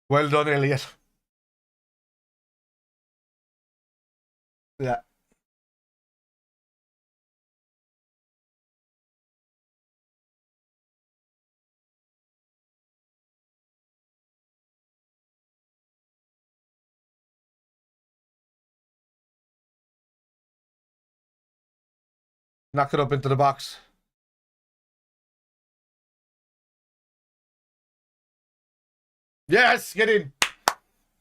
Well done, Elliot. Yeah. Knock it up into the box. Yes, get in.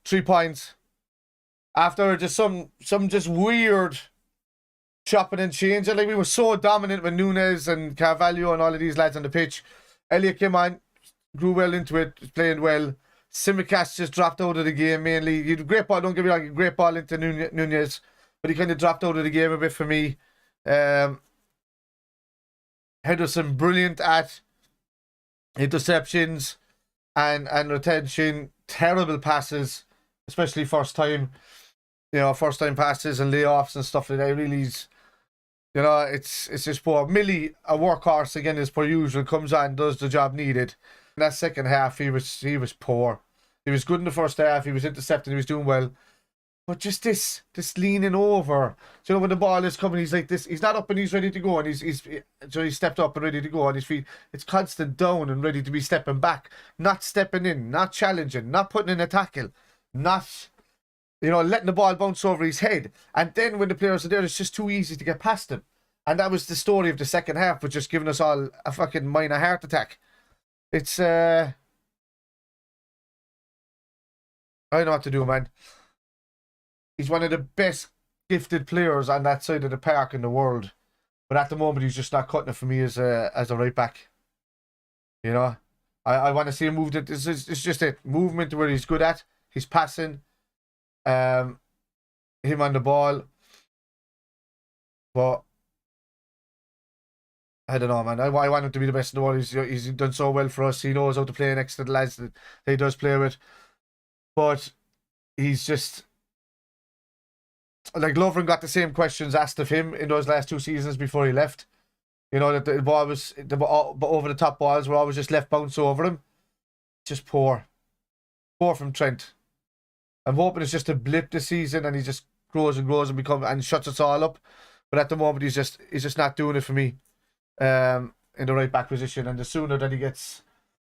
3 points. After just some just weird chopping and changing. Like, we were so dominant with Nunes and Carvalho and all of these lads on the pitch. Elliot came on, grew well into it, playing well. Simicast just dropped out of the game mainly. He had a great ball, don't get me wrong, great ball into Nunes, but he kind of dropped out of the game a bit for me. Henderson brilliant at interceptions and retention. Terrible passes, especially first time passes and layoffs and stuff like that. Really, it's just poor. Millie, a workhorse again as per usual, comes on, does the job needed. In that second half, he was poor. He was good in the first half. He was intercepting. He was doing well. But just this leaning over. So when the ball is coming, he's like this. He's not up and he's ready to go, and he's stepped up and ready to go on his feet. It's constant down and ready to be stepping back, not stepping in, not challenging, not putting in a tackle, not letting the ball bounce over his head. And then when the players are there, it's just too easy to get past them. And that was the story of the second half, which just giving us all a fucking minor heart attack. It's I don't know what to do, man. He's one of the best gifted players on that side of the park in the world. But at the moment, he's just not cutting it for me as a right back. I want to see him move. It's just a movement where he's good at. He's passing. Him on the ball. But I don't know, man. I want him to be the best in the world. He's done so well for us. He knows how to play next to the lads that he does play with. But he's just like Lovren got the same questions asked of him in those last 2 seasons before he left. You know that the ball was but over the top balls were always just left bounce over him. Just poor from Trent. I'm hoping it's just a blip this season and he just grows and grows and shuts us all up. But at the moment he's just not doing it for me. In the right back position, and the sooner that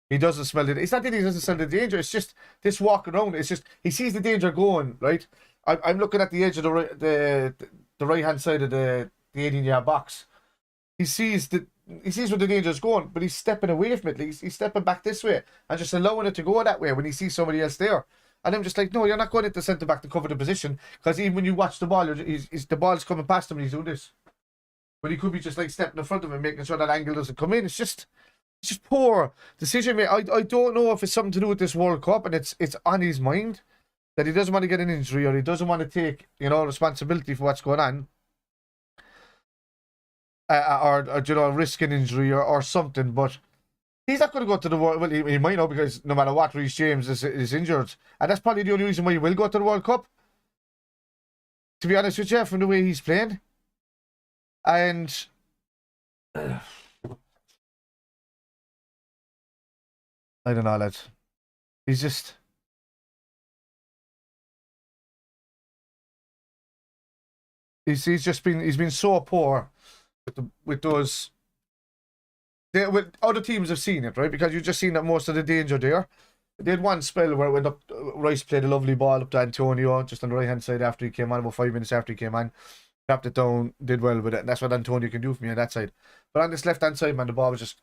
he doesn't smell it. It's not that he doesn't smell the danger. It's just this walk around. It's just he sees the danger going right. I'm looking at the edge of the right hand side of the 18-yard box. He sees where the danger is going, but he's stepping away from it. He's stepping back this way and just allowing it to go that way when he sees somebody else there. And I'm just like, no, you're not going into centre back to cover the position, because even when you watch the ball, the ball's coming past him and he's doing this. But he could be just like stepping in front of him, making sure that angle doesn't come in. It's just poor decision making. I don't know if it's something to do with this World Cup, and it's on his mind that he doesn't want to get an injury, or he doesn't want to take responsibility for what's going on, or risk an injury or something. But he's not going to go to the World. Well, he might know, because no matter what, Reece James is injured, and that's probably the only reason why he will go to the World Cup. To be honest with you, from the way he's playing. And I don't know, lads. He's been so poor with those. With other teams have seen it, right? Because you've just seen that most of the danger there. They had one spell where it went up. Rice played a lovely ball up to Antonio just on the right hand side after he came on, about 5 minutes after he came on. Tapped it down, did well with it, and that's what Antonio can do for me on that side. But on this left hand side, man, the ball was just,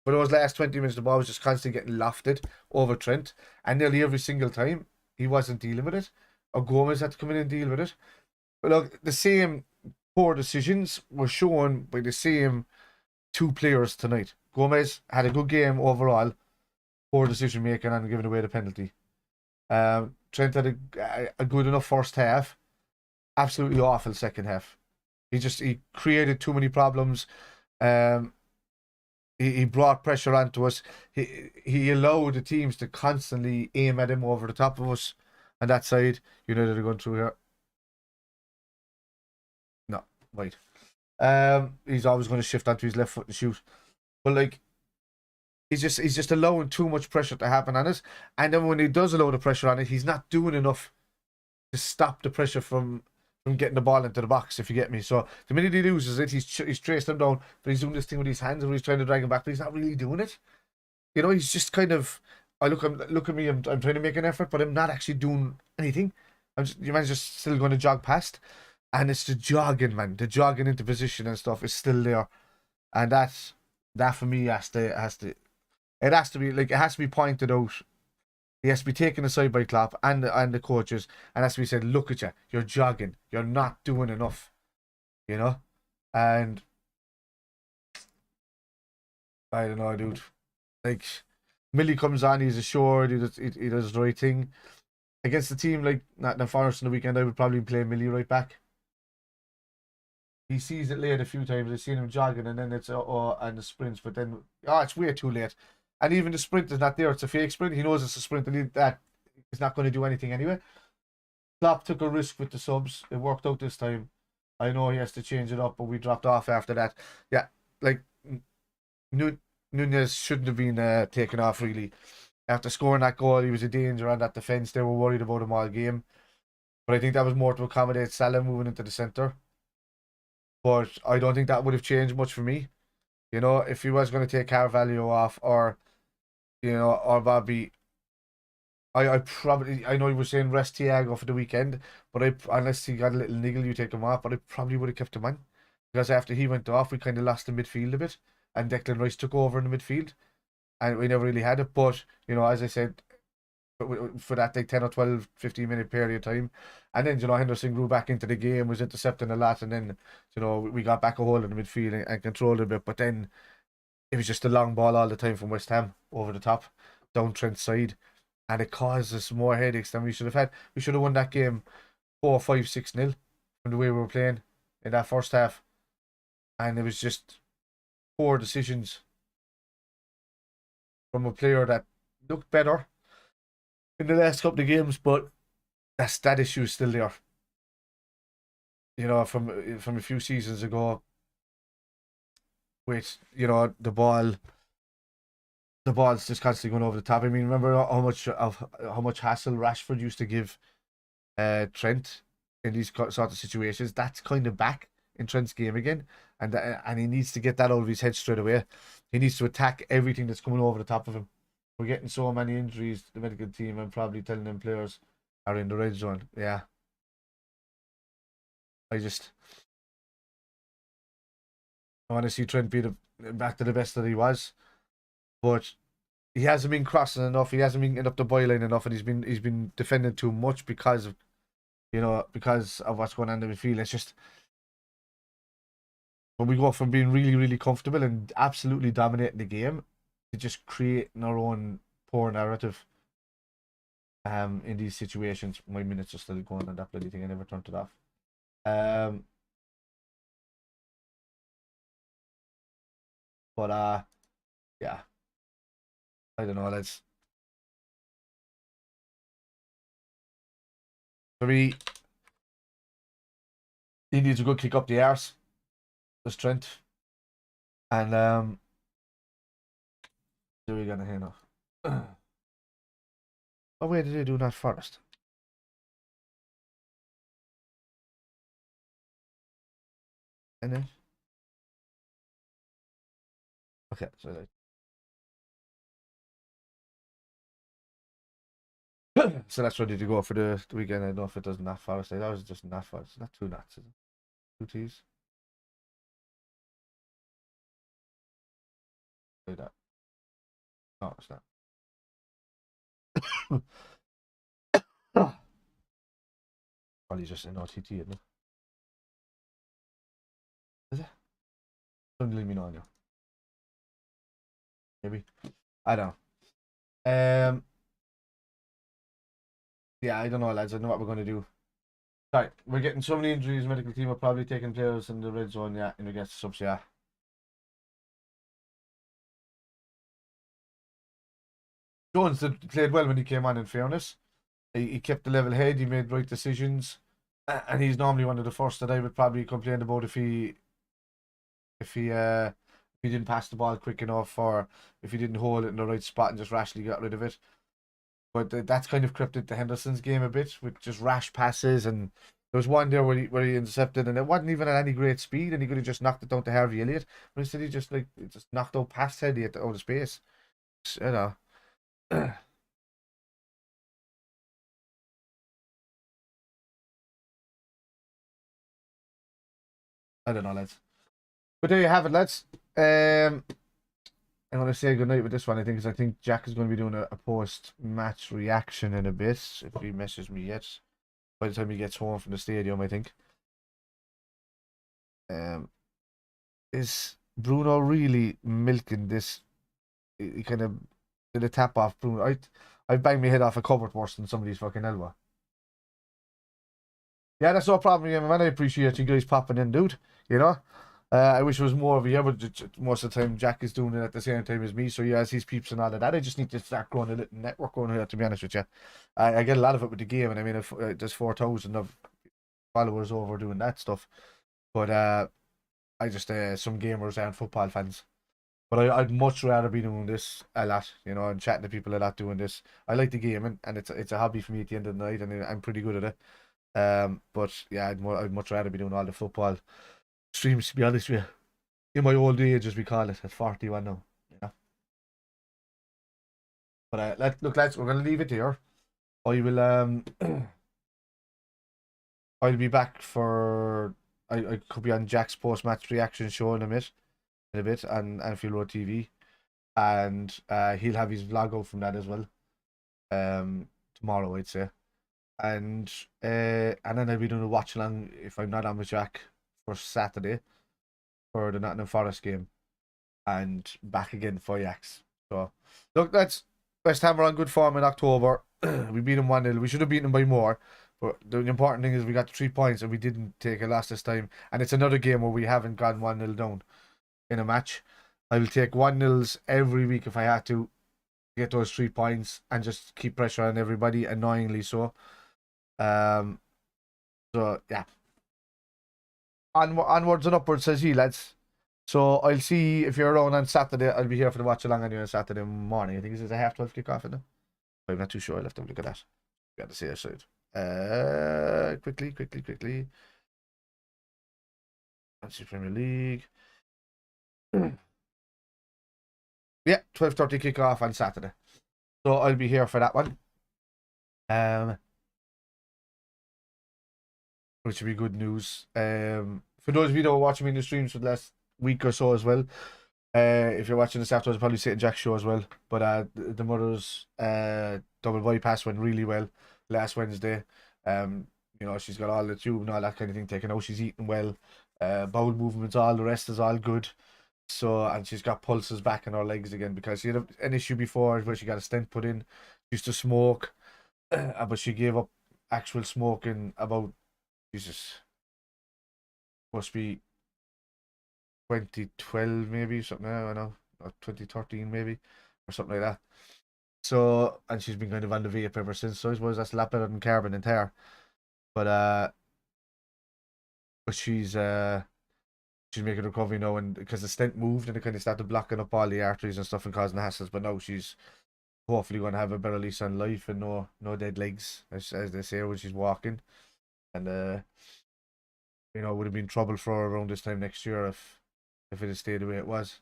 for those last 20 minutes, the ball was just constantly getting lofted over Trent, and nearly every single time he wasn't dealing with it, or Gomez had to come in and deal with it. But look, the same poor decisions were shown by the same two players tonight. Gomez had a good game overall, poor decision making and giving away the penalty. Trent had a good enough first half. Absolutely awful second half. He created too many problems. He brought pressure onto us. He allowed the teams to constantly aim at him over the top of us. On that side, United are going through here. No, wait. He's always going to shift onto his left foot and shoot. But like, he's just allowing too much pressure to happen on us. And then when he does allow the pressure on it, he's not doing enough to stop the pressure from getting the ball into the box, if you get me. So the minute he loses it, he's traced him down, but he's doing this thing with his hands and he's trying to drag him back, but he's not really doing it. He's just kind of, look at me, I'm trying to make an effort, but I'm not actually doing anything. Your man's just still going to jog past, and it's the jogging, man. The jogging into position and stuff is still there, and that for me has to be pointed out. He has to be taken aside by Klopp and the coaches, and has to be said, look at you, you're jogging, you're not doing enough, and I don't know, dude. Like, Millie comes on, he's assured, he does the right thing. Against the team like Nottingham Forest on the weekend, I would probably play Millie right back. He sees it late a few times. I've seen him jogging, and then it's and the sprints, but then it's way too late. And even the sprint is not there. It's a fake sprint. He knows it's a sprint, and that is not going to do anything anyway. Klopp took a risk with the subs. It worked out this time. I know he has to change it up, but we dropped off after that. Yeah, like Nunez shouldn't have been taken off, really. After scoring that goal, he was a danger on that defence. They were worried about him all game. But I think that was more to accommodate Salah moving into the centre. But I don't think that would have changed much for me. If he was going to take Carvalho off, or Bobby, I know he was saying rest Thiago for the weekend, but unless he got a little niggle, you take him off. But I probably would have kept him on, because after he went off, we kind of lost the midfield a bit, and Declan Rice took over in the midfield, and we never really had it. But as I said, for that like 10 or 12, 15 minute period of time, and then Henderson grew back into the game, was intercepting a lot, and then we got back a hold in the midfield and controlled it a bit. But then it was just a long ball all the time from West Ham over the top down Trent's side, and it caused us more headaches than we should have had. We should have won that game 4-5-6-0 from the way we were playing in that first half, and it was just poor decisions from a player that looked better in the last couple of games, but that issue is still there. You know, from a few seasons ago, with the ball's just constantly going over the top. I mean, remember how much hassle Rashford used to give Trent in these sort of situations? That's kind of back in Trent's game again, and he needs to get that out of his head straight away. He needs to attack everything that's coming over the top of him. We're getting so many injuries to the medical team, and probably telling them players are in the red zone. Yeah, I want to see Trent be back to the best that he was, but he hasn't been crossing enough. He hasn't been getting up the byline enough, and he's been defending too much because of what's going on in the field. It's just when we go from being really, really comfortable and absolutely dominating the game to just creating our own poor narrative. In these situations, my minutes are still going on that bloody thing. I never turned it off. But yeah, I don't know, lads. For me, he needs a good kick up the arse. There's Trent. And do we gonna hear now? Oh, where did they do that first? And then okay, so so that's ready to go for the weekend. I don't know if it does Nat Forest. That was just Nat Forest. Not two Nats, is it? Two T's. Do that. No, it's not. Probably just an OTT, isn't it? Is it? Don't leave me know now. Maybe. I don't know. Yeah, I don't know, lads. I don't know what we're going to do. Right, we're getting so many injuries. Medical team are probably taking players in the red zone. Yeah, in regards to subs. Yeah. Jones played well when he came on. In fairness, he kept the level head. He made right decisions, and he's normally one of the first that I would probably complain about if he didn't pass the ball quick enough, or if he didn't hold it in the right spot and just rashly got rid of it. But that's kind of crept into Henderson's game a bit with just rash passes, and there was one there where he intercepted, and it wasn't even at any great speed, and he could have just knocked it down to Harvey Elliott, but instead he just knocked out past Teddy at the out of space. You know. I don't know, lads. But there you have it, lads. I'm going to say goodnight with this one, I think, because I think Jack is going to be doing a post-match reaction in a bit, if he messes me yet. By the time he gets home from the stadium, I think. Is Bruno really milking this? He kind of did a tap off Bruno. I banged my head off a cupboard worse than somebody's fucking elbow. Yeah, that's no problem, yeah, man. I appreciate you guys popping in, dude. You know? I wish it was more of a year, but most of the time Jack is doing it at the same time as me. So yeah, as he's peeps and all of that, I just need to start growing a little network going here, to be honest with you. I get a lot of it with the game, and I mean, if, there's 4,000 of followers over doing that stuff. But I just, some gamers aren't football fans. But I'd much rather be doing this a lot, you know, and chatting to people a lot doing this. I like the gaming, and it's a hobby for me at the end of the night, and I'm pretty good at it. But yeah, I'd much rather be doing all the football streams, to be honest with you. In my old age, as we call it, at 41 now. Yeah. But look, lads, we're gonna leave it here. I will I'll be back for I could be on Jack's post match reaction show in a bit on Anfield Road TV. And he'll have his vlog out from that as well. Tomorrow, I'd say. And then I'll be doing a watch along if I'm not on with Jack for Saturday for the Nottingham Forest game, and back again for Ajax. So look, that's West Ham are on good form in October. We beat them 1-0. We should have beaten them by more, but the important thing is we got the 3 points and we didn't take a loss this time. And it's another game where we haven't gone 1-0 down in a match. I will take 1-0s every week if I had to get those 3 points and just keep pressure on everybody, annoyingly so. So yeah. Onwards and upwards, says he, lads. So I'll see if you're around on Saturday. I'll be here for the watch along anyway on Saturday morning. I think it's a 12:30 kickoff, isn't it? I'm not too sure. I'll have to have a look at that. Got to see it side. Quickly. Fantasy Premier League. Yeah, 12:30 kickoff on Saturday. So I'll be here for that one. Which would be good news. For those of you that were watching me in the streams for the last week or so as well, if you're watching this afterwards, I'll probably sit in Jack's show as well. But the mother's double bypass went really well last Wednesday. You know, she's got all the tube and all that kind of thing taken out. She's eating well. Bowel movements, all the rest is all good. So, and she's got pulses back in her legs again because she had an issue before where she got a stent put in. She used to smoke, but she gave up actual smoking about, Jesus, must be 2012 maybe, something, I don't know, or 2013 maybe, or something like that. So, and she's been kind of on the vape ever since. So I suppose that's a lot better than carbon and tar. But she's making a recovery now, and because the stent moved and it kind of started blocking up all the arteries and stuff and causing hassles. But now she's hopefully going to have a better lease on life and no dead legs, as they say when she's walking. And you know, it would have been trouble for her around this time next year if it had stayed the way it was.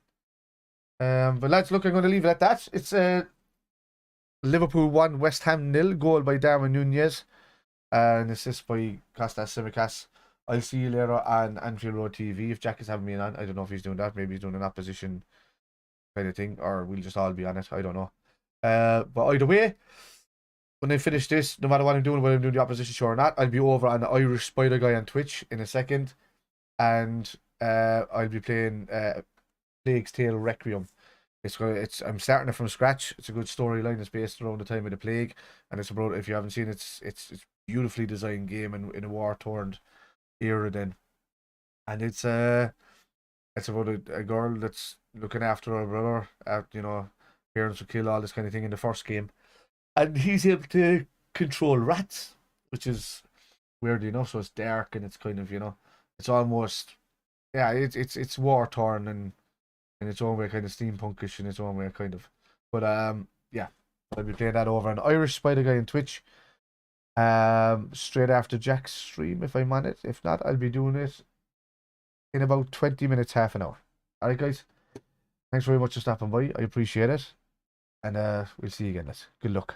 But lads, look, I'm going to leave it at that. It's Liverpool 1, West Ham 0, goal by Darwin Nunez, and assist by Kostas Tsimikas. I'll see you later on Anfield Road TV. If Jack is having me on, I don't know if he's doing that. Maybe he's doing an opposition kind of thing, or we'll just all be on it. I don't know. But either way, when I finish this, no matter what I'm doing, whether I'm doing the opposition show or not, I'll be over on the Irish Spider Guy on Twitch in a second, and I'll be playing Plague's Tale Requiem. I'm starting it from scratch. It's a good storyline. It's based around the time of the plague, and it's about, if you haven't seen it, it's beautifully designed game in a war-torn era then, and it's about a girl that's looking after her brother. You know, parents will kill, all this kind of thing in the first game, and he's able to control rats, which is weird enough. So it's dark and it's kind of, you know, it's almost, yeah, it's war torn and in its own way, kind of steampunkish in its own way, kind of. But yeah, I'll be playing that over on Irish Spider Guy on Twitch. Straight after Jack's stream, if I'm on it. If not, I'll be doing it in about 20 minutes, half an hour. Alright, guys. Thanks very much for stopping by. I appreciate it. And we'll see you again, lads. Good luck.